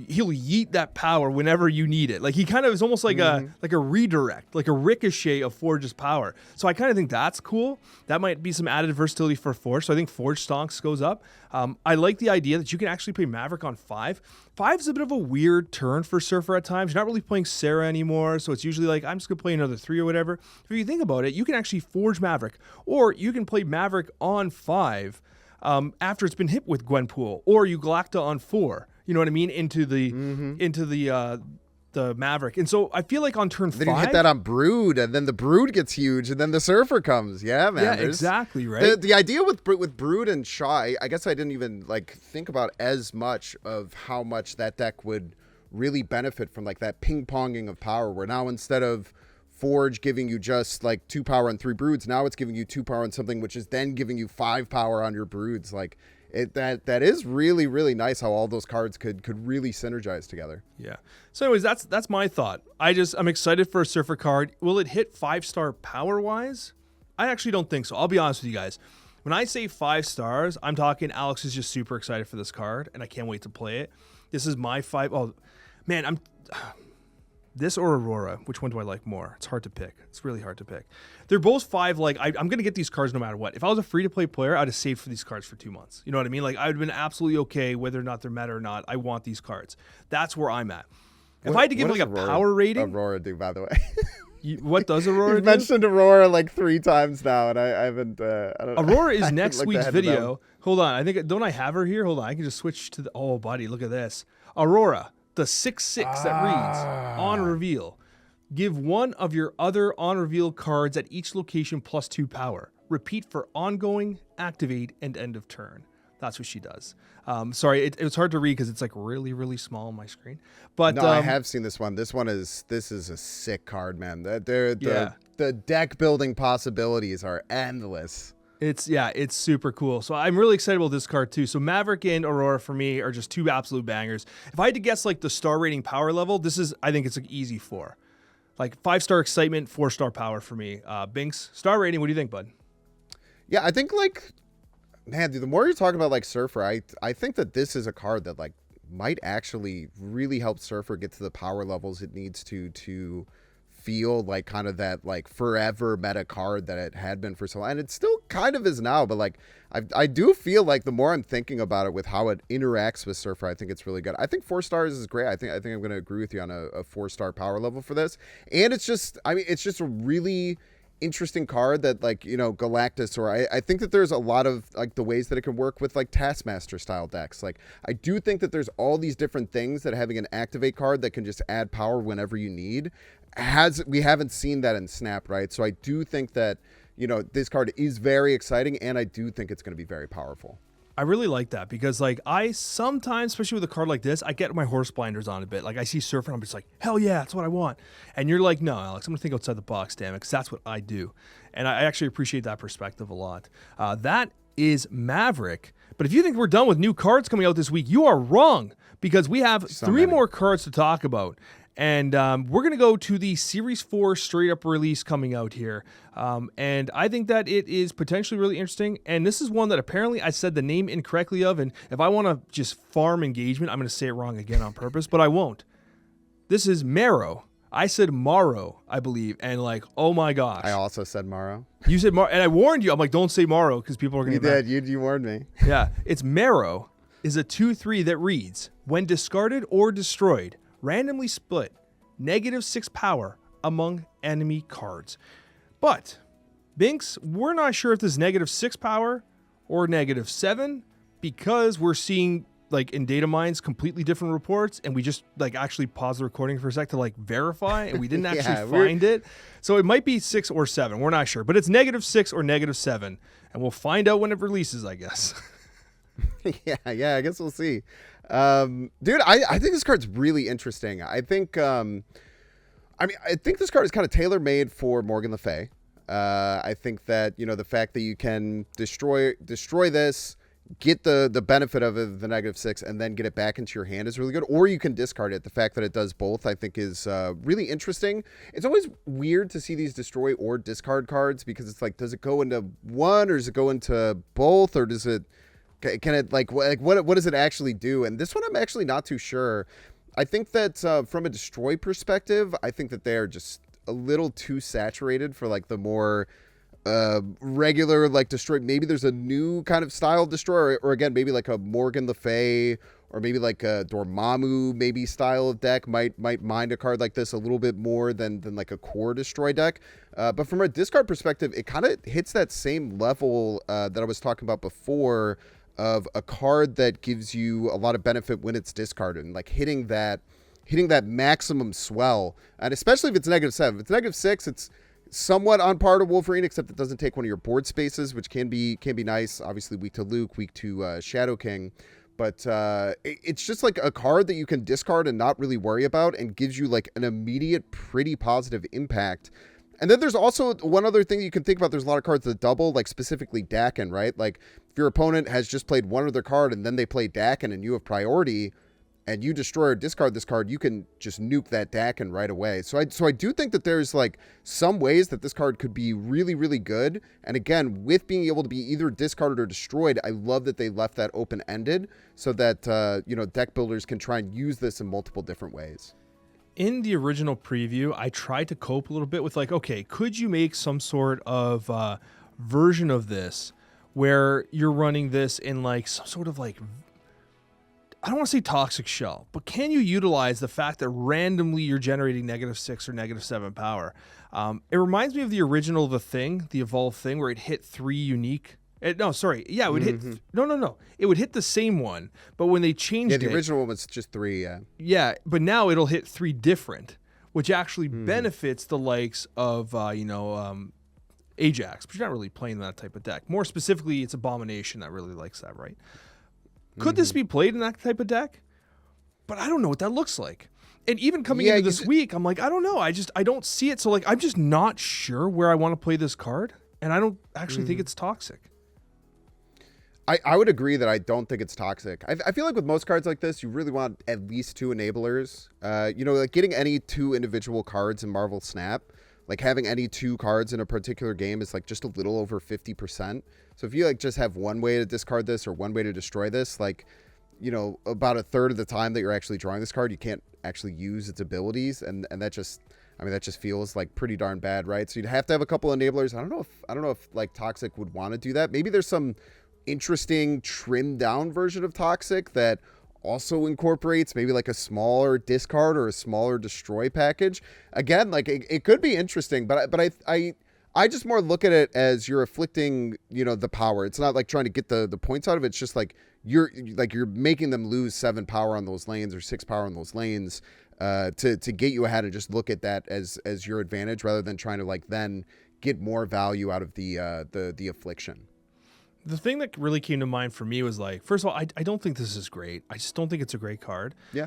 he'll yeet that power whenever you need it. Like he kind of is almost like a redirect, like a ricochet of Forge's power. So I kind of think that's cool. That might be some added versatility for Forge. So I think Forge stonks goes up. I like the idea that you can actually play Maverick on 5. 5 is a bit of a weird turn for Surfer at times. You're not really playing Sarah anymore, so it's usually like, I'm just going to play another 3 or whatever. If you think about it, you can actually Forge Maverick, or you can play Maverick on 5 after it's been hit with Gwenpool, or you Galacta on 4. You know what I mean? Into the Maverick. And so I feel like on turn 5... Then you hit that on Brood, and then the Brood gets huge, and then the Surfer comes. Yeah, man. Yeah, exactly, right? The idea with Brood and Shaw, I guess I didn't even like think about as much of how much that deck would really benefit from like that ping-ponging of power, where now instead of Forge giving you just like 2 power on 3 Broods, now it's giving you 2 power on something, which is then giving you 5 power on your Broods. Like... That is really, really nice how all those cards could really synergize together. Yeah. So anyways, that's my thought. I'm excited for a Surfer card. Will it hit 5-star power-wise? I actually don't think so. I'll be honest with you guys. When I say 5 stars, I'm talking Alex is just super excited for this card, and I can't wait to play it. This is my 5. Oh, man, this or Aurora, which one do I like more? It's hard to pick. It's really hard to pick. They're both 5. Like I'm going to get these cards no matter what. If I was a free-to-play player, I'd have saved for these cards for 2 months. You know what I mean? Like I would have been absolutely okay whether or not they're meta or not. I want these cards. That's where I'm at. If I had to give like a power rating, Aurora do, by the way. What does Aurora do? You've mentioned Aurora like 3 times now, and I haven't. I don't, Aurora is next week's video. Hold on. Don't I have her here? Hold on. I can just switch to the. Oh, buddy, look at this. Aurora, the 6/6 that reads on reveal. Give one of your other on reveal cards at each location plus 2 power. Repeat for ongoing, activate, and end of turn. That's what she does. Sorry, it was hard to read because it's like really, really small on my screen. But no, I have seen this one. This is a sick card, man. The deck building possibilities are endless. It's super cool. So I'm really excited about this card too. So Maverick and Aurora for me are just 2 absolute bangers. If I had to guess like the star rating power level, I think it's like easy 4. Like 5-star excitement, 4-star power for me. Bynx, star rating, what do you think, bud? Yeah, I think like, man, dude, the more you're talking about like Surfer, I think that this is a card that like might actually really help Surfer get to the power levels it needs to feel like kind of that like forever meta card that it had been for so long. And it still kind of is now, but like I do feel like the more I'm thinking about it with how it interacts with Surfer, I think it's really good. I think 4 stars is great. I think I'm going to agree with you on a 4-star power level for this. And it's just a really interesting card that like, Galactus, or I think that there's a lot of like the ways that it can work with like Taskmaster style decks. Like I do think that there's all these different things that having an activate card that can just add power whenever you need we haven't seen that in Snap, right? So I do think that, this card is very exciting, and I do think it's going to be very powerful. I really like that because like I sometimes, especially with a card like this, I get my horse blinders on a bit. Like I see Surfer and I'm just like, hell yeah, that's what I want. And you're like, no, Alex, I'm gonna think outside the box, damn it, because that's what I do. And I actually appreciate that perspective a lot. That is Maverick. But if you think we're done with new cards coming out this week, you are wrong because we have three more cards to talk about. And we're going to go to the Series 4 straight up release coming out here. And I think that it is potentially really interesting. And this is one that apparently I said the name incorrectly of. And if I want to just farm engagement, I'm going to say it wrong again on purpose, but I won't. This is Marrow. I said Marrow, I believe. And like, oh my gosh. I also said Marrow. You said Marrow. And I warned you. I'm like, don't say Marrow because people are going to get mad. You did. You warned me. Yeah. It's Marrow is a 2/3 that reads, when discarded or destroyed, randomly split -6 power among enemy cards. But, Bynx, we're not sure if this is -6 power or -7 because we're seeing, like, in data mines, completely different reports, and we just, like, actually pause the recording for a sec to, like, verify, and we didn't actually find it. So it might be 6 or 7. We're not sure. But it's -6 or -7, and we'll find out when it releases, I guess. yeah, I guess we'll see. Dude, I think this card's really interesting. I think I think this card is kind of tailor-made for Morgan Le Fay. I think that, you know, the fact that you can destroy this, get the benefit of it, the -6, and then get it back into your hand is really good. Or you can discard it. The fact that it does both, I think, is really interesting. It's always weird to see these destroy or discard cards because it's like, does it go into one or does it go into both, or does it? Can it what does it actually do? And this one, I'm actually not too sure. I think that from a destroy perspective, I think that they're just a little too saturated for like the more regular like destroy. Maybe there's a new kind of style of destroy, or again, maybe like a Morgan Le Fay, or maybe like a Dormammu maybe style of deck might mind a card like this a little bit more than like a core destroy deck. But from a discard perspective, it kind of hits that same level that I was talking about before, of a card that gives you a lot of benefit when it's discarded, and like hitting that maximum swell. And especially if it's -7. If it's -6, it's somewhat on par to Wolverine, except it doesn't take one of your board spaces, which can be nice. Obviously weak to Luke, weak to Shadow King. But it's just like a card that you can discard and not really worry about, and gives you like an immediate, pretty positive impact. And then there's also one other thing you can think about. There's a lot of cards that double, like specifically Dakin, right? Like if your opponent has just played one other card and then they play Dakin and you have priority and you destroy or discard this card, you can just nuke that Dakin right away. So I do think that there's like some ways that this card could be really, really good. And again, with being able to be either discarded or destroyed, I love that they left that open-ended so that, you know, deck builders can try and use this in multiple different ways. In the original preview, I tried to cope a little bit with like, okay, could you make some sort of version of this where you're running this in like some sort of like, I don't want to say toxic shell, but can you utilize the fact that randomly you're generating -6 or -7 power? It reminds me of the original The Thing, the Evolved Thing, where it hit 3 unique. It would hit. No. It would hit the same one, but when they changed it. Yeah, the original one was just 3, yeah. Yeah, but now it'll hit 3 different, which actually benefits the likes of, Ajax, but you're not really playing that type of deck. More specifically, it's Abomination that really likes that, right? Could this be played in that type of deck? But I don't know what that looks like. And even coming into this week, I'm like, I don't know. I don't see it. So like, I'm just not sure where I want to play this card. And I don't actually think it's toxic. I would agree that I don't think it's toxic. I feel like with most cards like this, you really want at least 2 enablers. Like getting any 2 individual cards in Marvel Snap, like having any 2 cards in a particular game is like just a little over 50%. So if you like just have one way to discard this or one way to destroy this, like, you know, about a third of the time that you're actually drawing this card, you can't actually use its abilities. And that just, I mean, that just feels like pretty darn bad, right? So you'd have to have a couple enablers. I don't know if like Toxic would want to do that. Maybe there's some interesting trimmed down version of Toxic that also incorporates maybe like a smaller discard or a smaller destroy package. Again, like it could be interesting, but I just more look at it as you're afflicting, you know, the power. It's not like trying to get the points out of it. It's just like you're making them lose 7 power on those lanes or 6 power on those lanes to get you ahead, and just look at that as your advantage rather than trying to like then get more value out of the affliction. The thing that really came to mind for me was like, first of all, I don't think this is great. I just don't think it's a great card. Yeah.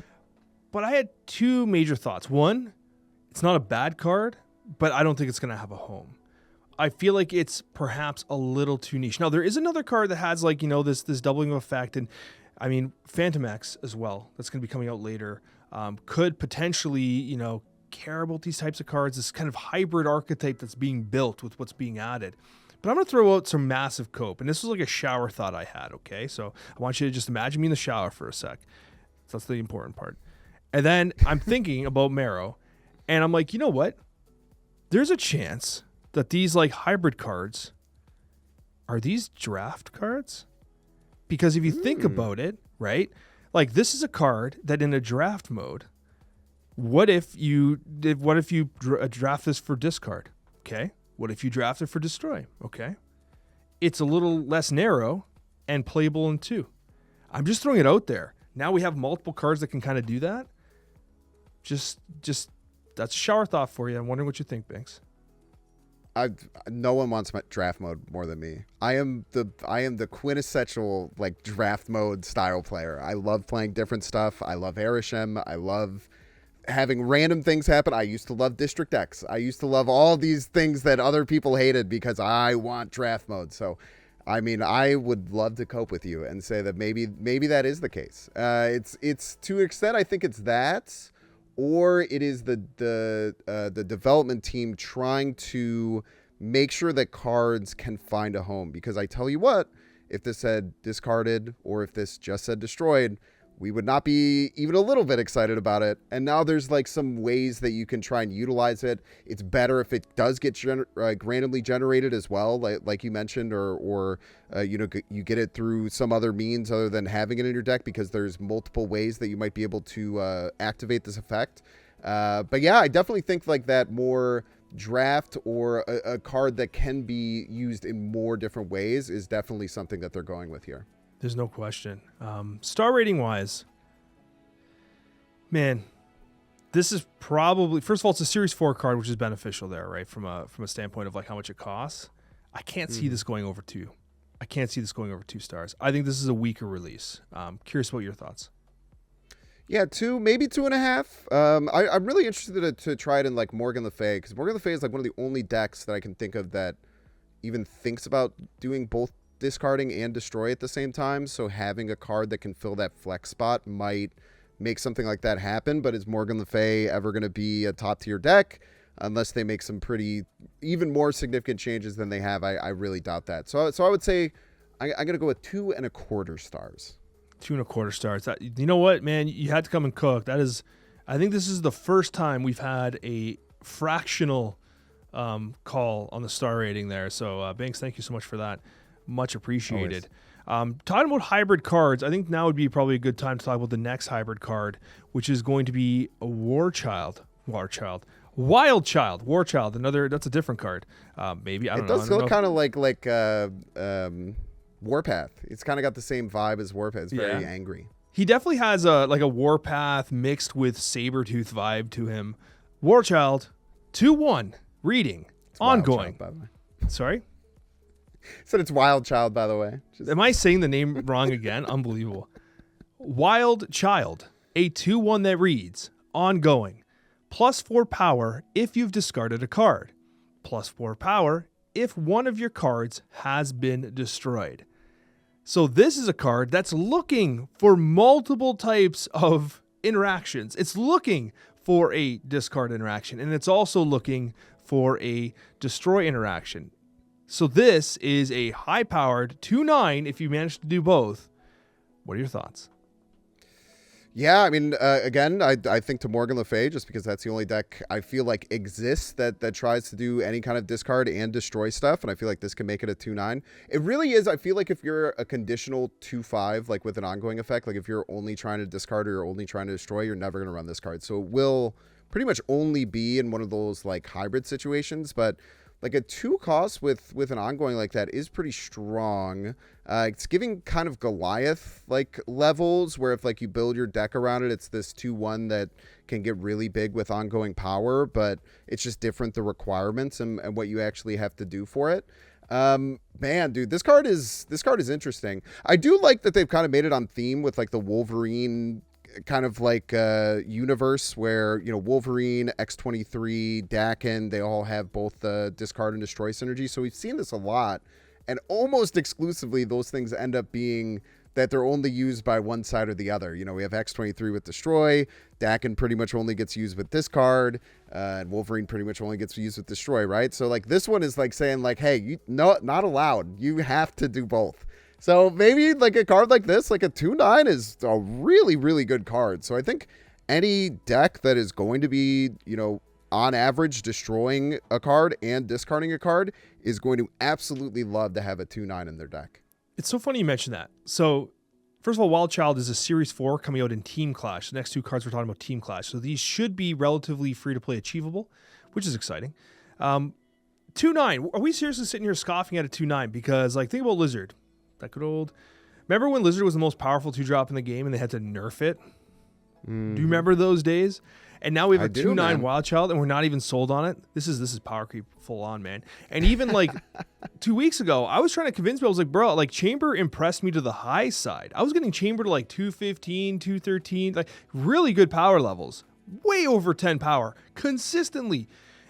But I had two major thoughts. One, it's not a bad card, but I don't think it's going to have a home. I feel like it's perhaps a little too niche. Now, there is another card that has like, this doubling effect. And I mean, Phantom X as well. That's going to be coming out later. Could potentially, care about these types of cards, this kind of hybrid archetype that's being built with what's being added. But I'm going to throw out some massive cope. And this was like a shower thought I had, okay? So I want you to just imagine me in the shower for a sec. So that's the important part. And then I'm thinking about Marrow. And I'm like, you know what? There's a chance that these like hybrid cards, are these draft cards? Because if you think about it, right? Like this is a card that in a draft mode, what if you draft this for discard? Okay. What if you draft it for destroy? Okay. It's a little less narrow and playable in 2. I'm just throwing it out there. Now we have multiple cards that can kind of do that. Just that's a shower thought for you. I'm wondering what you think, Bynx. No one wants my draft mode more than me. I am the quintessential like draft mode style player. I love playing different stuff. I love Arishem. I love having random things happen. I used to love District X. I used to love all these things that other people hated because I want draft mode. So, I mean, I would love to cope with you and say that maybe that is the case. It's to an extent I think it's that, or it is the development team trying to make sure that cards can find a home. Because I tell you what, if this said discarded or if this just said destroyed, we would not be even a little bit excited about it. And now there's like some ways that you can try and utilize it. It's better if it does get randomly generated as well, like you mentioned, or you get it through some other means other than having it in your deck, because there's multiple ways that you might be able to activate this effect. But yeah, I definitely think like that more draft or a card that can be used in more different ways is definitely something that they're going with here. There's no question. Star rating wise, man, this is probably, first of all, it's a Series 4 card, which is beneficial there, right? From a standpoint of like how much it costs. I can't see this going over 2. I can't see this going over 2 stars. I think this is a weaker release. Curious about your thoughts. Yeah, 2, maybe 2.5. I'm really interested to try it in like Morgan Le Fay, because Morgan Le Fay is like one of the only decks that I can think of that even thinks about doing both discarding and destroy at the same time. So having a card that can fill that flex spot might make something like that happen. But is Morgan Le Fay ever going to be a top tier deck unless they make some pretty even more significant changes than they have? I really doubt that. So I would say I'm going to go with 2.25 stars. 2.25 stars. You know what, man? You had to come and cook. That is, I think this is the first time we've had a fractional call on the star rating there. So Bynx, thank you so much for that. Much appreciated. Talking about hybrid cards, I think now would be probably a good time to talk about the next hybrid card, which is going to be a Wild Child. Another, that's a different card. Maybe, I don't know. It does look kind of like Warpath. It's kind of got the same vibe as Warpath. It's very angry. He definitely has a Warpath mixed with Sabretooth vibe to him. Warchild, 2/1, reading, it's ongoing. Child, by the way. Sorry? Said it's Wild Child, by the way. Am I saying the name wrong again? Unbelievable. Wild Child, a 2/1 that reads, ongoing, +4 power if you've discarded a card, +4 power if one of your cards has been destroyed. So this is a card that's looking for multiple types of interactions. It's looking for a discard interaction, and it's also looking for a destroy interaction. So this is a high-powered 2/9 if you manage to do both. What are your thoughts? Yeah, I mean, again, I think to Morgan Le Fay, just because that's the only deck I feel like exists that tries to do any kind of discard and destroy stuff, and I feel like this can make it a 2/9. It really is, I feel like if you're a conditional 2/5, like with an ongoing effect, like if you're only trying to discard or you're only trying to destroy, you're never going to run this card. So it will pretty much only be in one of those like hybrid situations, but like a 2 cost with an ongoing like that is pretty strong. It's giving kind of Goliath like levels where if like you build your deck around it, it's this 2/1 that can get really big with ongoing power, but it's just different the requirements and what you actually have to do for it. Man, dude, this card is interesting. I do like that they've kind of made it on theme with like the Wolverine kind of like universe where, you know, Wolverine, X-23, Dakin, they all have both the discard and destroy synergy. So we've seen this a lot, and almost exclusively those things end up being that they're only used by one side or the other. You know, we have X-23 with destroy, Dakin pretty much only gets used with discard, and Wolverine pretty much only gets used with destroy, right? So like this one is like saying like, hey, you no, not allowed. You have to do both. So maybe like a card like this, like a 2/9 is a really, really good card. So I think any deck that is going to be, you know, on average destroying a card and discarding a card is going to absolutely love to have a 2/9 in their deck. It's so funny you mentioned that. So, first of all, Wild Child is a Series 4 coming out in Team Clash. The next two cards we're talking about Team Clash. So these should be relatively free-to-play achievable, which is exciting. 2/9. Are we seriously sitting here scoffing at a 2/9? Because, like, think about Lizard. That good old... Remember when Lizard was the most powerful 2-drop in the game and they had to nerf it? Do you remember those days? And now we have a 2/9 Wild Child, and we're not even sold on it. This is power creep full on, man. And even like 2 weeks ago, I was trying to convince me. I was like, bro, like Chamber impressed me to the high side. I was getting Chamber to like 215, 213, like really good power levels, way over 10 power consistently.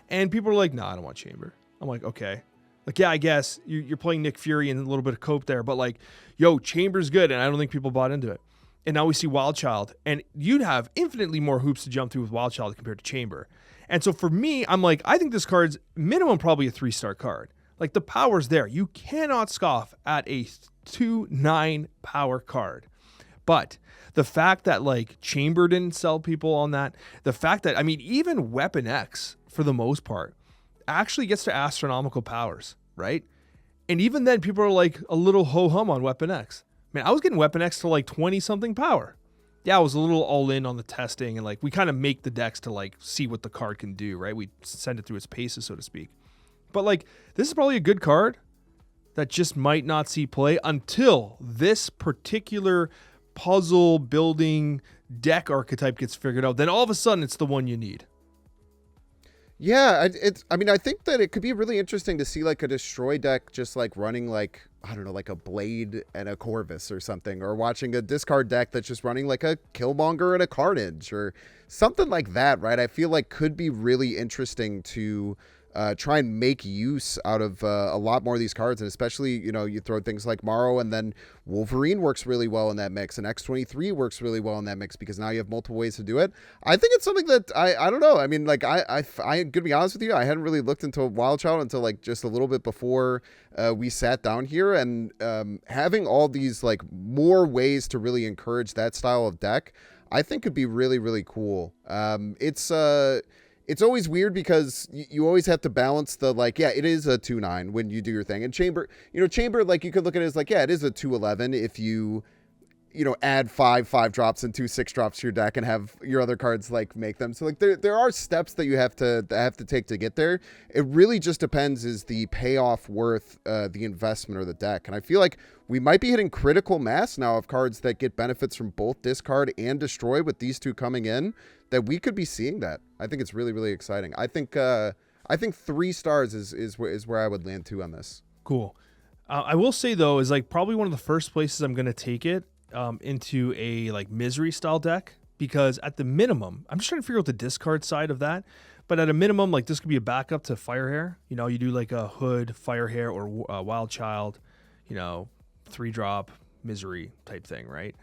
And people are like, nah, I don't want Chamber. I'm like, okay. Like, yeah, I guess you're playing Nick Fury and a little bit of cope there, but like, yo, Chamber's good, and I don't think people bought into it. And now we see Wild Child, and you'd have infinitely more hoops to jump through with Wild Child compared to Chamber. And so for me, I'm like, I think this card's minimum probably a 3-star card. Like, the power's there. You cannot scoff at a 2/9 power card. But the fact that, like, Chamber didn't sell people on that, the fact that, I mean, even Weapon X, for the most part, actually gets to astronomical powers, right? And even then, people are, like, a little ho-hum on Weapon X. Man, I was getting Weapon X to like 20-something power. Yeah, I was a little all in on the testing, and like we kind of make the decks to like see what the card can do, right? We send it through its paces, so to speak. But like this is probably a good card that just might not see play until this particular puzzle building deck archetype gets figured out. Then all of a sudden it's the one you need. Yeah, I mean, I think that it could be really interesting to see like a destroy deck just like running like, I don't know, like a Blade and a Corvus or something, or watching a discard deck that's just running like a Killmonger and a Carnage or something like that, right? I feel like could be really interesting to try and make use out of a lot more of these cards. And especially, you know, you throw things like Marrow, and then Wolverine works really well in that mix, and X-23 works really well in that mix because now you have multiple ways to do it. I think it's something that I don't know. I mean, like I to be honest with you, I hadn't really looked into Wild Child until like just a little bit before we sat down here, and having all these like more ways to really encourage that style of deck, I think could be really, really cool. It's always weird because you always have to balance the, like, yeah, it is a 2/9 when you do your thing. And Chamber, like, you could look at it as, like, yeah, it is a 2/11 if you add 5 drops and 2 6 drops to your deck and have your other cards, like, make them. So, like, there are steps that you have to take to get there. It really just depends, is the payoff worth the investment or the deck? And I feel like we might be hitting critical mass now of cards that get benefits from both discard and destroy with these two coming in, that we could be seeing that. I think it's really, really exciting. I think 3 stars is where I would land to on this. Cool. I will say though, is like probably one of the first places I'm going to take it into a like Misery style deck, because at the minimum, I'm just trying to figure out the discard side of that. But at a minimum, like this could be a backup to Firehair. You know, you do like a Hood, Firehair, or Wild Child, 3-drop Misery type thing, right?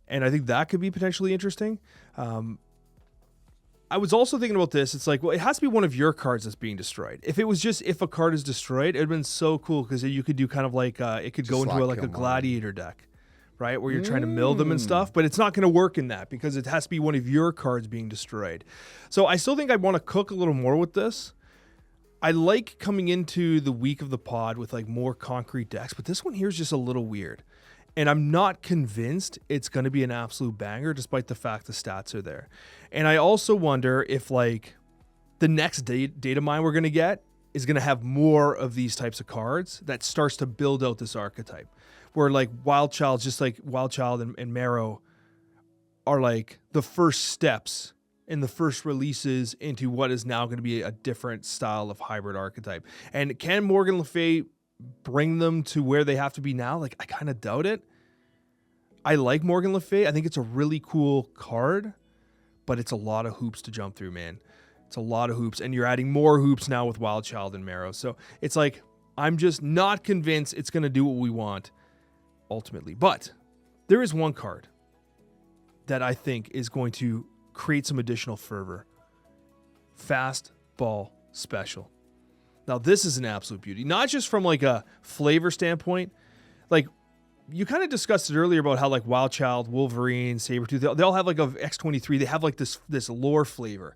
And I think that could be potentially interesting. I was also thinking about this. It's like, well, it has to be one of your cards that's being destroyed. If it was just if a card is destroyed, it would have been so cool because you could do kind of like it could just go into a gladiator deck, right? Where you're trying to mill them and stuff, but it's not going to work in that because it has to be one of your cards being destroyed. So I still think I want to cook a little more with this. I like coming into the week of the pod with like more concrete decks, but this one here is just a little weird. And I'm not convinced it's going to be an absolute banger, despite the fact the stats are there. And I also wonder if like the next data mine we're going to get is going to have more of these types of cards that starts to build out this archetype, where like Wild Child, just like Wild Child and Marrow are like the first steps in the first releases into what is now going to be a different style of hybrid archetype. And can Morgan Le Fay bring them to where they have to be now? Like, I kind of doubt it. I like Morgan Le Fay. I think it's a really cool card, but it's a lot of hoops to jump through, man. It's a lot of hoops, and you're adding more hoops now with Wild Child and Marrow. So it's like, I'm just not convinced it's going to do what we want ultimately. But there is one card that I think is going to create some additional fervor. Fastball Special. Now, this is an absolute beauty. Not just from like a flavor standpoint. Like, you kind of discussed it earlier about how like Wild Child, Wolverine, Sabretooth, they all have like a X-23. They have like this lore flavor.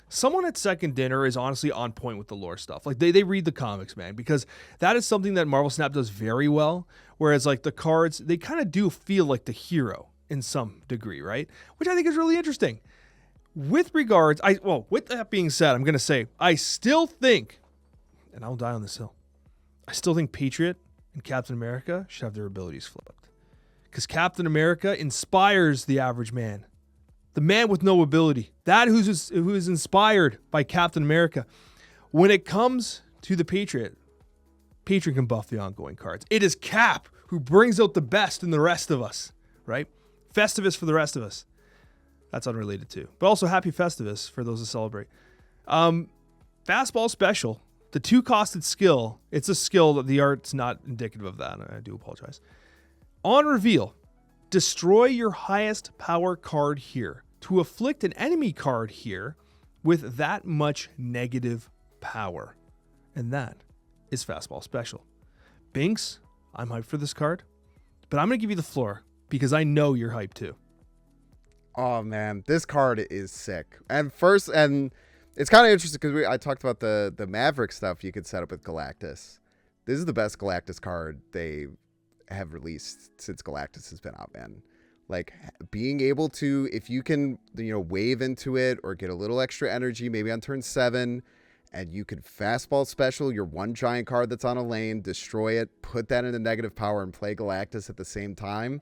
Someone at Second Dinner is honestly on point with the lore stuff. Like they read the comics, man, because that is something that Marvel Snap does very well. Whereas like the cards, they kind of do feel like the hero in some degree, right? Which I think is really interesting. With regards, with that being said, I'm going to say, I still think, and I'll die on this hill, I still think Patriot and Captain America should have their abilities flipped. Because Captain America inspires the average man. The man with no ability. That who is inspired by Captain America. When it comes to the Patriot can buff the ongoing cards. It is Cap who brings out the best in the rest of us, right? Festivus for the rest of us. That's unrelated too. But also happy Festivus for those who celebrate. Fastball Special. The 2-costed skill. It's a skill that the art's not indicative of that. I do apologize. On reveal, destroy your highest power card here to afflict an enemy card here with that much negative power. And that is Fastball Special. Bynx, I'm hyped for this card, but I'm going to give you the floor because I know you're hyped too. Oh man, this card is sick. And it's kind of interesting because I talked about the Maverick stuff you could set up with Galactus. This is the best Galactus card they have released since Galactus has been out, man. Like being able to, if you can, wave into it or get a little extra energy, maybe on turn 7, and you can Fastball Special your one giant card that's on a lane, destroy it, put that into negative power, and play Galactus at the same time.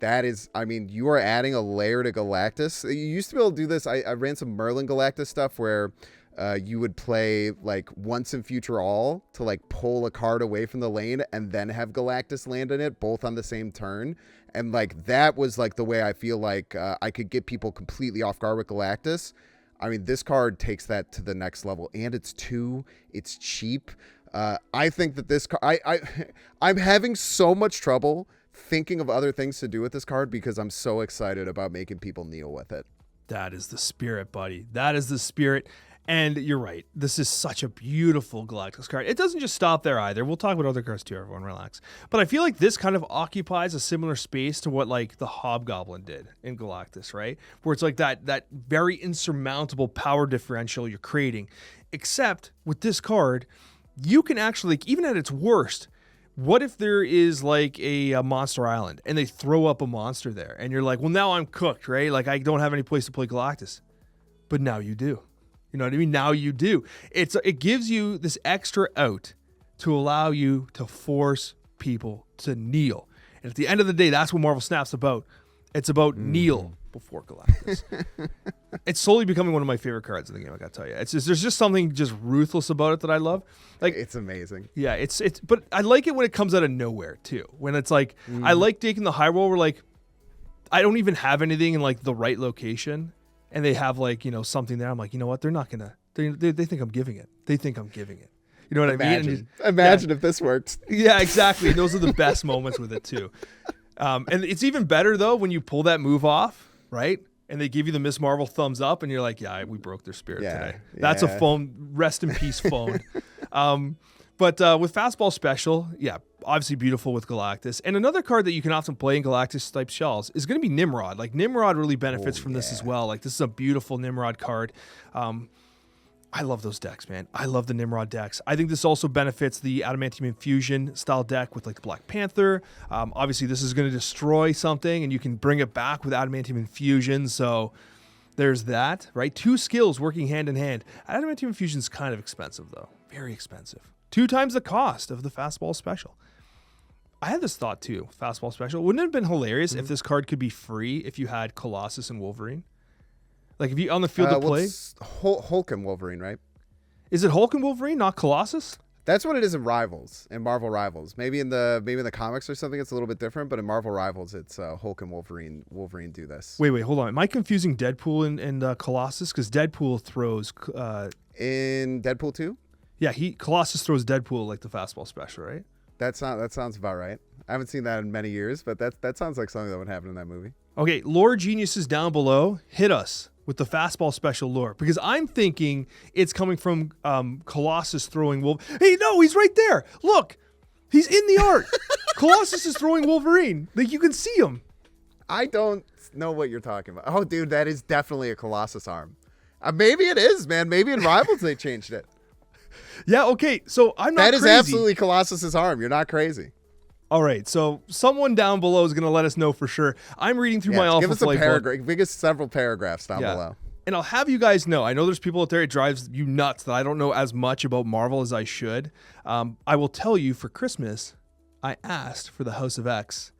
That is, you are adding a layer to Galactus. You used to be able to do this. I ran some Merlin Galactus stuff where you would play like Once and Future All to like pull a card away from the lane and then have Galactus land in it both on the same turn. And like that was like the way I feel like I could get people completely off guard with Galactus. This card takes that to the next level, and it's cheap. I think that this card, I'm having so much trouble thinking of other things to do with this card because I'm so excited about making people kneel with it. That is the spirit, buddy. That is the spirit. And you're right. This is such a beautiful Galactus card. It doesn't just stop there either. We'll talk about other cards too, everyone relax. But I feel like this kind of occupies a similar space to what like the Hobgoblin did in Galactus, right? Where it's like that very insurmountable power differential you're creating. Except with this card, you can actually, even at its worst, what if there is like a Monster Island and they throw up a monster there and you're like, well, now I'm cooked, right? Like I don't have any place to play Galactus. But now you do. You know what I mean? Now you do. It gives you this extra out to allow you to force people to kneel. And at the end of the day, that's what Marvel Snap's about. It's about kneel before Galactus. It's slowly becoming one of my favorite cards in the game, I gotta tell you. There's just something just ruthless about it that I love. Like it's amazing. Yeah, it's but I like it when it comes out of nowhere too. When it's like I like taking the high roll where like I don't even have anything in like the right location and they have like, something there. I'm like, you know what? They're not gonna they think I'm giving it. They think I'm giving it. You know what I mean? Imagine if this worked. Yeah, exactly. And those are the best moments with it too. And it's even better though when you pull that move off, right? And they give you the Miss Marvel thumbs up, and you're like, yeah, we broke their spirit today. That's a phone. Rest in peace, phone. But with Fastball Special, yeah, obviously beautiful with Galactus. And another card that you can often play in Galactus-type shells is going to be Nimrod. Like, Nimrod really benefits from this as well. Like, this is a beautiful Nimrod card. I love those decks, man. I love the Nimrod decks. I think this also benefits the Adamantium Infusion style deck with like the Black Panther. Obviously, this is going to destroy something, and you can bring it back with Adamantium Infusion. So there's that, right? 2 skills working hand in hand. Adamantium Infusion is kind of expensive, though. Very expensive. 2 times the cost of the Fastball Special. I had this thought, too, Fastball Special. Wouldn't it have been hilarious if this card could be free if you had Colossus and Wolverine? Like, if you on the field to play? Hulk and Wolverine, right? Is it Hulk and Wolverine, not Colossus? That's what it is in Rivals, in Marvel Rivals. Maybe in the comics or something, it's a little bit different. But in Marvel Rivals, it's Hulk and Wolverine. Wolverine do this. Wait, hold on. Am I confusing Deadpool and Colossus? Because Deadpool throws. In Deadpool 2? Yeah, Colossus throws Deadpool like the fastball special, right? That sounds about right. I haven't seen that in many years, but that sounds like something that would happen in that movie. Okay, lore geniuses down below, hit us with the fastball special lore, because I'm thinking it's coming from Colossus throwing Wolf. Hey, no, he's right there. Look, he's in the art. Colossus is throwing Wolverine. Like, you can see him. I don't know what you're talking about. Oh, dude, that is definitely a Colossus arm. Maybe it is, man. Maybe in Rivals they changed it. Yeah, okay, so I'm not crazy. That is absolutely Colossus's arm. You're not crazy. All right, so someone down below is going to let us know for sure. I'm reading through my Alpha Give us a Flight paragraph. Give us several paragraphs down below. And I'll have you guys know, I know there's people out there, it drives you nuts that I don't know as much about Marvel as I should. I will tell you, for Christmas, I asked for the House of X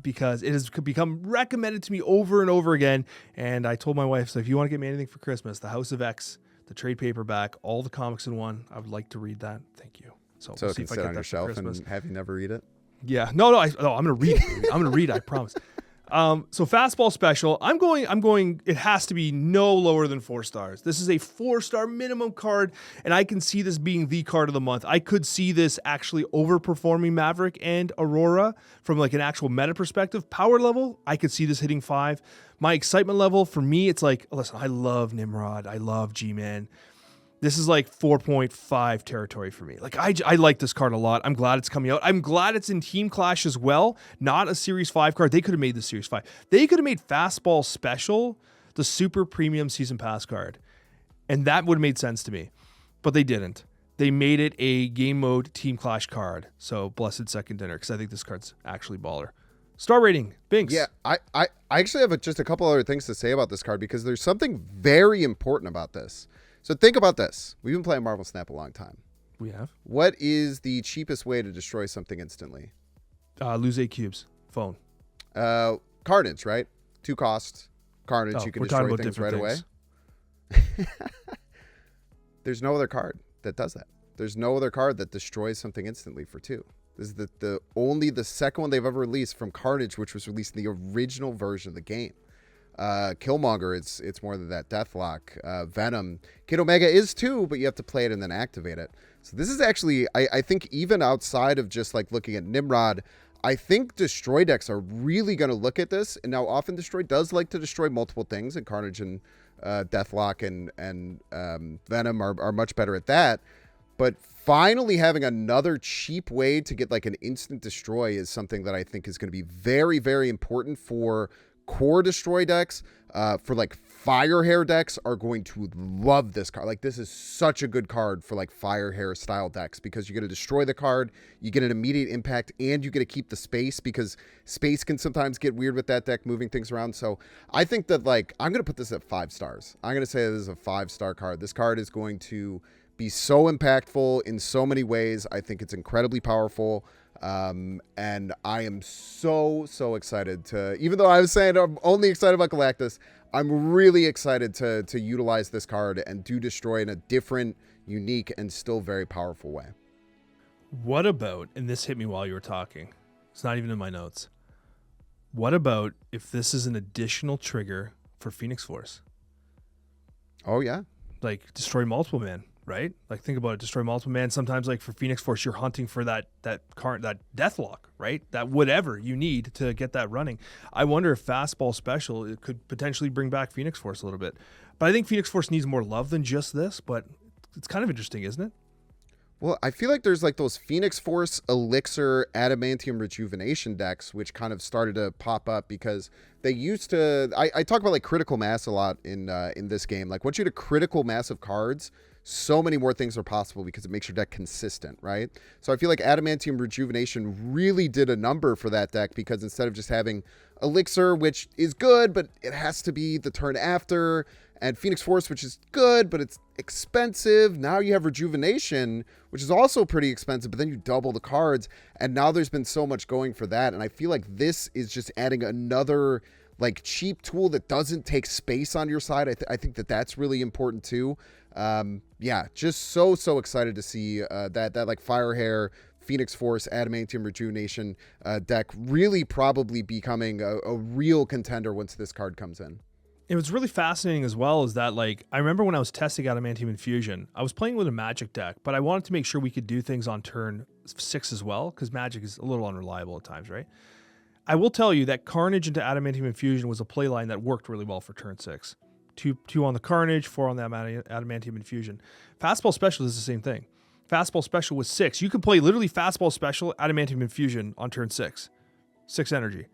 because it has become recommended to me over and over again. And I told my wife, so if you want to get me anything for Christmas, the House of X, the trade paperback, all the comics in one, I would like to read that. Thank you. So we'll see if I get on your shelf and have you never read it. Yeah, no, I'm gonna read it. I'm gonna read it, I promise. So fastball special, I'm going. It has to be no lower than 4 stars. This is a 4-star minimum card, and I can see this being the card of the month. I could see this actually overperforming Maverick and Aurora from like an actual meta perspective. Power level, I could see this hitting 5. My excitement level, for me, it's like, listen, I love Nimrod, I love G-Man. This is like 4.5 territory for me. Like, I like this card a lot. I'm glad it's coming out. I'm glad it's in Team Clash as well, not a Series 5 card. They could have made the Series 5. They could have made Fastball Special the super premium Season Pass card, and that would have made sense to me, but they didn't. They made it a game mode Team Clash card, so blessed second dinner, because I think this card's actually baller. Star rating, Bynx. Yeah, I actually have just a couple other things to say about this card, because there's something very important about this. So think about this. We've been playing Marvel Snap a long time. We have. What is the cheapest way to destroy something instantly? Lose 8 cubes. Phone. Carnage, right? 2 cost. Carnage, you can destroy things right away. There's no other card that does that. There's no other card that destroys something instantly for 2. This is the second one they've ever released from Carnage, which was released in the original version of the game. Killmonger, it's more than that. Deathlock, Venom, Kid Omega is too, but you have to play it and then activate it. So this is actually, I think, even outside of just like looking at Nimrod, I think Destroy decks are really going to look at this. And now often Destroy does like to destroy multiple things, and Carnage and Deathlock and Venom are much better at that. But finally having another cheap way to get like an instant destroy is something that I think is going to be very, very important for core destroy decks. For like fire hair decks are going to love this card. Like, this is such a good card for like fire hair style decks, because you're going to destroy the card, you get an immediate impact, and you get to keep the space, because space can sometimes get weird with that deck, moving things around. So I think that, like, I'm going to put this at 5 stars. I'm going to say this is a 5-star card. This card is going to be so impactful in so many ways. I think it's incredibly powerful. And I am so excited to, even though I was saying I'm only excited about Galactus, I'm really excited to utilize this card and do destroy in a different, unique, and still very powerful way. What about, and this hit me while you were talking, it's not even in my notes, what about if this is an additional trigger for Phoenix Force? Oh yeah. Like, destroy multiple man, right? Like, think about it, destroy multiple man. Sometimes, like, for Phoenix Force, you're hunting for that Deathlock, right? That whatever you need to get that running. I wonder if Fastball Special, it could potentially bring back Phoenix Force a little bit. But I think Phoenix Force needs more love than just this, but it's kind of interesting, isn't it? Well, I feel like there's like those Phoenix Force, Elixir, Adamantium Rejuvenation decks, which kind of started to pop up because they used to. I talk about like critical mass a lot in this game. Like, once you get a critical mass of cards, so many more things are possible because it makes your deck consistent, right? So I feel like Adamantium Rejuvenation really did a number for that deck, because instead of just having Elixir, which is good, but it has to be the turn after, and Phoenix Force, which is good, but it's expensive. Now you have Rejuvenation, which is also pretty expensive, but then you double the cards, and now there's been so much going for that, and I feel like this is just adding another like cheap tool that doesn't take space on your side. I think that's really important too. Yeah, just so excited to see that like Firehair, Phoenix Force, Adamantium Rejuvenation deck really probably becoming a real contender once this card comes in. It was really fascinating as well is that, like, I remember when I was testing Adamantium Infusion, I was playing with a Magic deck, but I wanted to make sure we could do things on turn 6 as well, because Magic is a little unreliable at times, right? I will tell you that Carnage into Adamantium Infusion was a play line that worked really well for turn 6. Two on the Carnage, 4 on the Adamantium Infusion. Fastball Special is the same thing. Fastball Special was 6. You can play literally Fastball Special, Adamantium Infusion on turn 6. 6 energy.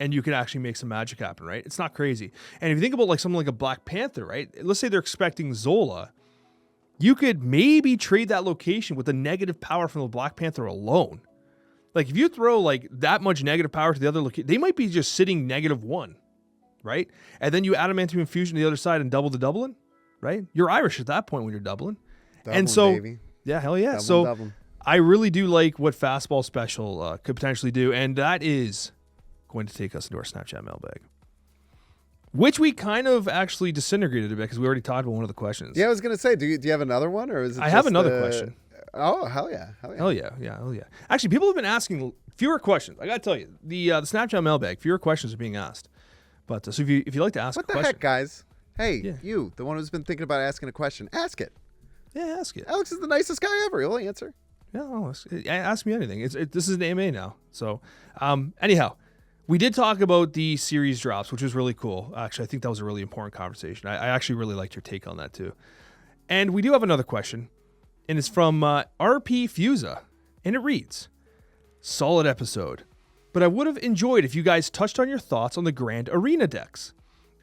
And you can actually make some magic happen, right? It's not crazy. And if you think about like something like a Black Panther, right? Let's say they're expecting Zola. You could maybe trade that location with the negative power from the Black Panther alone. Like if you throw like that much negative power to the other location, they might be just sitting -1, right? And then you Adamantium Infusion to the other side and double the doubling, right? You're Irish at that point when you're doubling. And so, baby. Yeah, hell yeah. Double. I really do like what Fastball Special could potentially do. And that is going to take us into our Snapchat mailbag, which we kind of actually disintegrated a bit because we already talked about one of the questions. Yeah, I was going to say, do you have another one? Or is it I have another question. Oh, hell yeah. Hell yeah. Actually, people have been asking fewer questions. I got to tell you, the Snapchat mailbag, fewer questions are being asked. But so if you'd like to ask a question. What the heck, guys? Hey, Yeah. you, the one who's been thinking about asking a question, ask it. Yeah, ask it. Alex is the nicest guy ever. He'll answer. Yeah, ask me anything. This is an AMA now. So, anyhow, we did talk about the series drops, which was really cool. Actually, I think that was a really important conversation. I actually really liked your take on that too. And we do have another question, and it's from RP Fusa, and it reads, "Solid episode, but I would have enjoyed if you guys touched on your thoughts on the Grand Arena decks.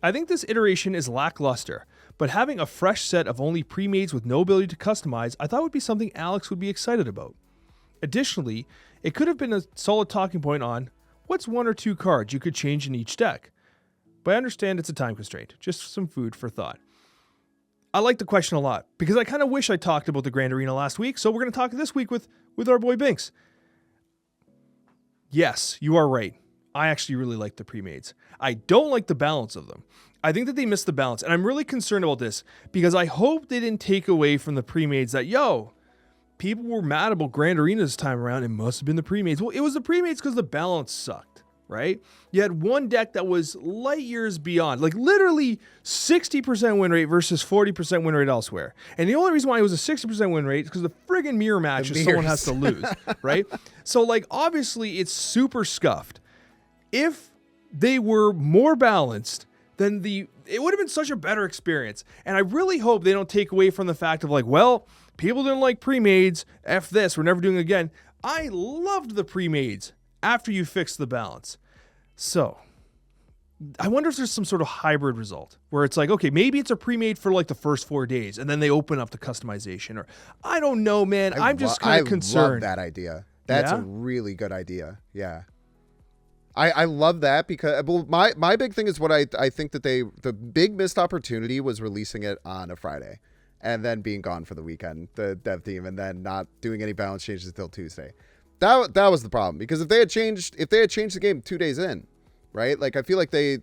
I think this iteration is lackluster, but having a fresh set of only pre-mades with no ability to customize, I thought would be something Alex would be excited about. Additionally, it could have been a solid talking point on what's 1 or 2 cards you could change in each deck. But I understand it's a time constraint, just some food for thought." I like the question a lot because I kind of wish I talked about the Grand Arena last week, so we're going to talk this week with our boy Bynx. Yes, you are right. I actually really like the pre-mades. I don't like the balance of them. I think that they missed the balance, and I'm really concerned about this because I hope they didn't take away from the pre-mades that, people were mad about Grand Arena this time around. It must have been the pre-mades. Well, it was the pre-mades because the balance sucked, right? You had one deck that was light years beyond, like literally 60% win rate versus 40% win rate elsewhere. And the only reason why it was a 60% win rate is because the friggin' mirror matches someone has to lose, right? So, like, obviously it's super scuffed. If they were more balanced, then it would have been such a better experience. And I really hope they don't take away from the fact of like, well, people didn't like pre-mades. F this, we're never doing it again. I loved the pre-mades after you fixed the balance. So I wonder if there's some sort of hybrid result where it's like, okay, maybe it's a pre-made for like the first 4 days and then they open up the customization, or I don't know, man. I'm just kind of concerned. I love that idea. That's a really good idea. Yeah. I love that because my big thing is what I think that the big missed opportunity was releasing it on a Friday and then being gone for the weekend, the dev team, and then not doing any balance changes until Tuesday. That was the problem, because if they had changed the game 2 days in, right? Like I feel like they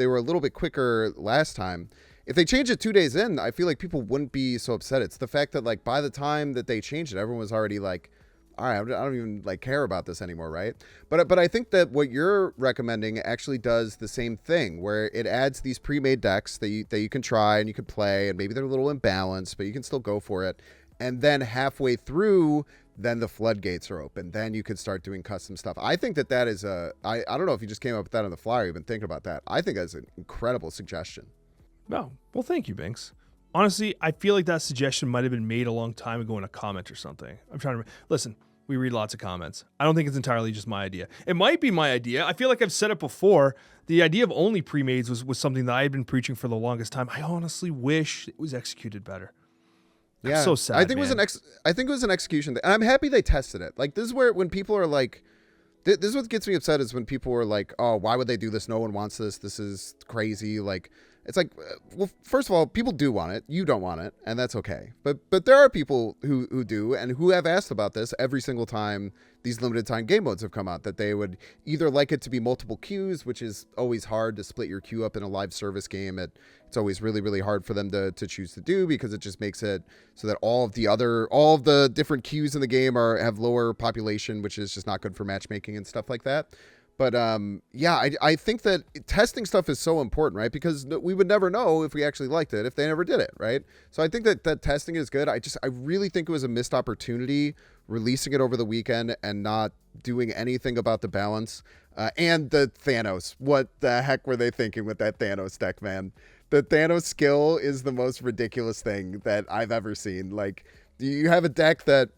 were a little bit quicker last time. If they changed it 2 days in, I feel like people wouldn't be so upset. It's the fact that like by the time that they changed it, everyone was already like, all right, I don't even like care about this anymore, right? But I think that what you're recommending actually does the same thing, where it adds these pre-made decks that you can try and you can play, and maybe they're a little imbalanced, but you can still go for it. And then halfway through, then the floodgates are open. Then you could start doing custom stuff. I think that is I don't know if you just came up with that on the fly or you've been thinking about that. I think that's an incredible suggestion. Oh, well, thank you, Bynx. Honestly, I feel like that suggestion might have been made a long time ago in a comment or something. I'm trying to listen. We read lots of comments. I don't think it's entirely just my idea. It might be my idea. I feel like I've said it before. The idea of only pre-mades was something that I had been preaching for the longest time. I honestly wish it was executed better. Yeah, I'm so sad. I think it was an execution thing. And I'm happy they tested it. Like this is where when people are like, this is what gets me upset is when people are like, oh, why would they do this? No one wants this. This is crazy. Like, it's like, well, first of all, people do want it. You don't want it, and that's okay. But there are people who do and who have asked about this every single time these limited time game modes have come out, that they would either like it to be multiple queues, which is always hard to split your queue up in a live service game. It's always really, really hard for them to choose to do, because it just makes it so that all of the different queues in the game have lower population, which is just not good for matchmaking and stuff like that. But yeah, I think that testing stuff is so important, right? Because we would never know if we actually liked it if they never did it, right? So I think that testing is good. I really think it was a missed opportunity releasing it over the weekend and not doing anything about the balance. And the Thanos. What the heck were they thinking with that Thanos deck, man? The Thanos skill is the most ridiculous thing that I've ever seen. Like, you have a deck that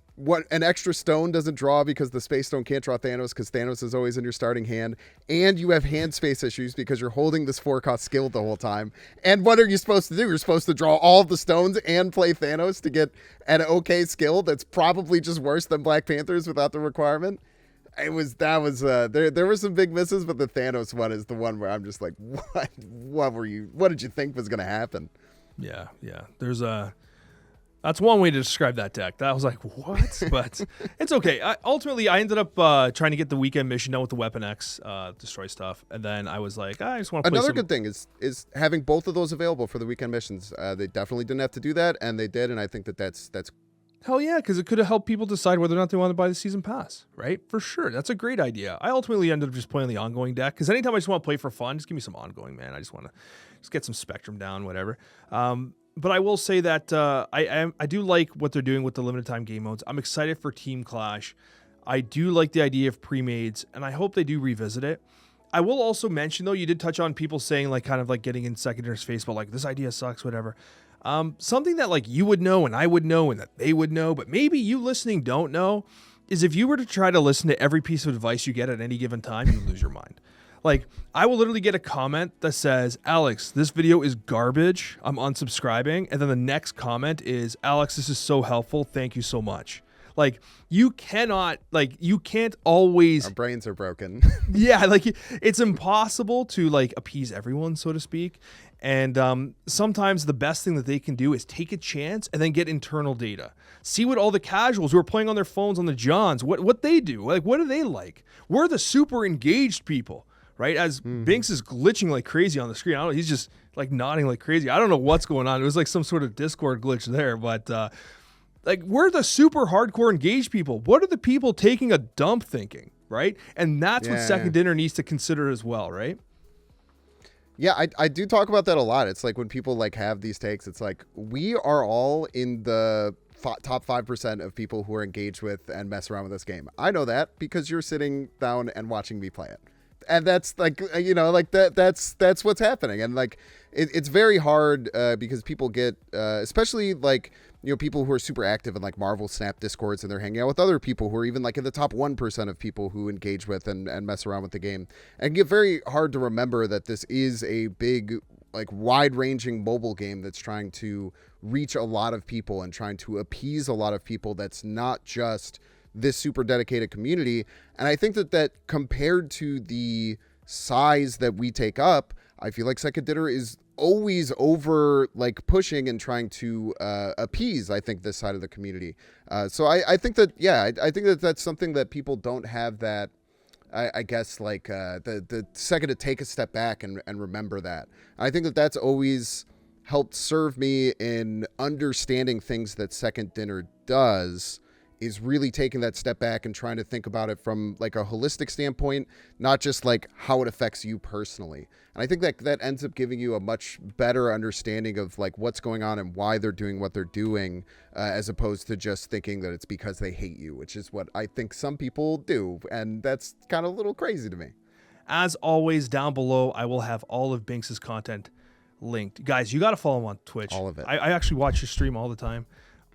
an extra stone doesn't draw because the space stone can't draw Thanos, because Thanos is always in your starting hand, and you have hand space issues because you're holding this 4-cost skill the whole time. And what are you supposed to do? You're supposed to draw all of the stones and play Thanos to get an okay skill that's probably just worse than Black Panthers without the requirement. There were some big misses, but the Thanos one is the one where I'm just like, what did you think was going to happen? Yeah. That's one way to describe that deck. That was like, what? But it's okay. Ultimately, I ended up trying to get the weekend mission done with the Weapon X, destroy stuff. And then I was like, I just want to play Another good thing is having both of those available for the weekend missions. They definitely didn't have to do that, and they did, and I think that's hell yeah, because it could have helped people decide whether or not they want to buy the season pass, right? For sure. That's a great idea. I ultimately ended up just playing the ongoing deck, because anytime I just want to play for fun, just give me some ongoing, man. I just want to just get some Spectrum down, whatever. But I will say that I do like what they're doing with the limited time game modes. I'm excited for Team Clash. I do like the idea of pre-mades, and I hope they do revisit it. I will also mention, though, you did touch on people saying, like, kind of like getting in secondary's face, but like, this idea sucks, whatever. Something that like you would know and I would know and that they would know, but maybe you listening don't know, is if you were to try to listen to every piece of advice you get at any given time, you lose your mind. Like, I will literally get a comment that says, Alex, this video is garbage, I'm unsubscribing. And then the next comment is, Alex, this is so helpful, thank you so much. Like, you can't always... Our brains are broken. Yeah, like, it's impossible to, like, appease everyone, so to speak. And sometimes the best thing that they can do is take a chance and then get internal data. See what all the casuals who are playing on their phones on the Johns, what they do. Like, what do they like? We're the super engaged people, right? As Bynx is glitching like crazy on the screen. I don't know, he's just, like, nodding like crazy. I don't know what's going on. It was like some sort of Discord glitch there, but... like, we're the super hardcore engaged people. What are the people taking a dump thinking, right? And that's what Second Dinner needs to consider as well, right? Yeah, I do talk about that a lot. It's like when people like have these takes, it's like we are all in the top 5% of people who are engaged with and mess around with this game. I know that because you're sitting down and watching me play it. And that's like, you know, like that's what's happening. And like, it's very hard because people get, especially like, you know, people who are super active in like Marvel Snap Discords, and they're hanging out with other people who are even like in the top 1% of people who engage with and mess around with the game. And get very hard to remember that this is a big, like, wide-ranging mobile game that's trying to reach a lot of people and trying to appease a lot of people. That's not just this super dedicated community. And I think that compared to the size that we take up, I feel like Second Dinner is always over like pushing and trying to appease, I think, this side of the community. So I think that, yeah, I think that that's something that people don't have that, I guess, like the second to take a step back and remember that. I think that that's always helped serve me in understanding things that Second Dinner does, is really taking that step back and trying to think about it from like a holistic standpoint, not just like how it affects you personally. And I think that ends up giving you a much better understanding of like what's going on and why they're doing what they're doing, as opposed to just thinking that it's because they hate you, which is what I think some people do. And that's kind of a little crazy to me. As always, down below, I will have all of Bynx's content linked. Guys, you got to follow him on Twitch. All of it. I actually watch your stream all the time.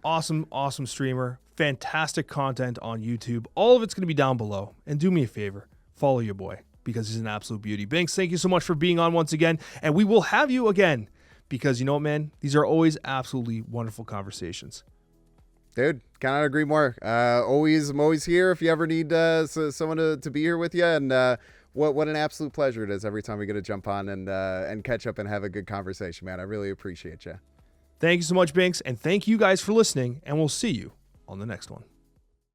Awesome streamer. Fantastic content on YouTube. All of it's going to be down below. And do me a favor, follow your boy, because he's an absolute beauty. Bynx, thank you so much for being on once again. And we will have you again, because you know what, man? These are always absolutely wonderful conversations. Dude, cannot agree more. I'm always here if you ever need someone to be here with you. And what an absolute pleasure it is every time we get to jump on and catch up and have a good conversation, man. I really appreciate you. Thank you so much, Bynx, and thank you guys for listening, and we'll see you on the next one.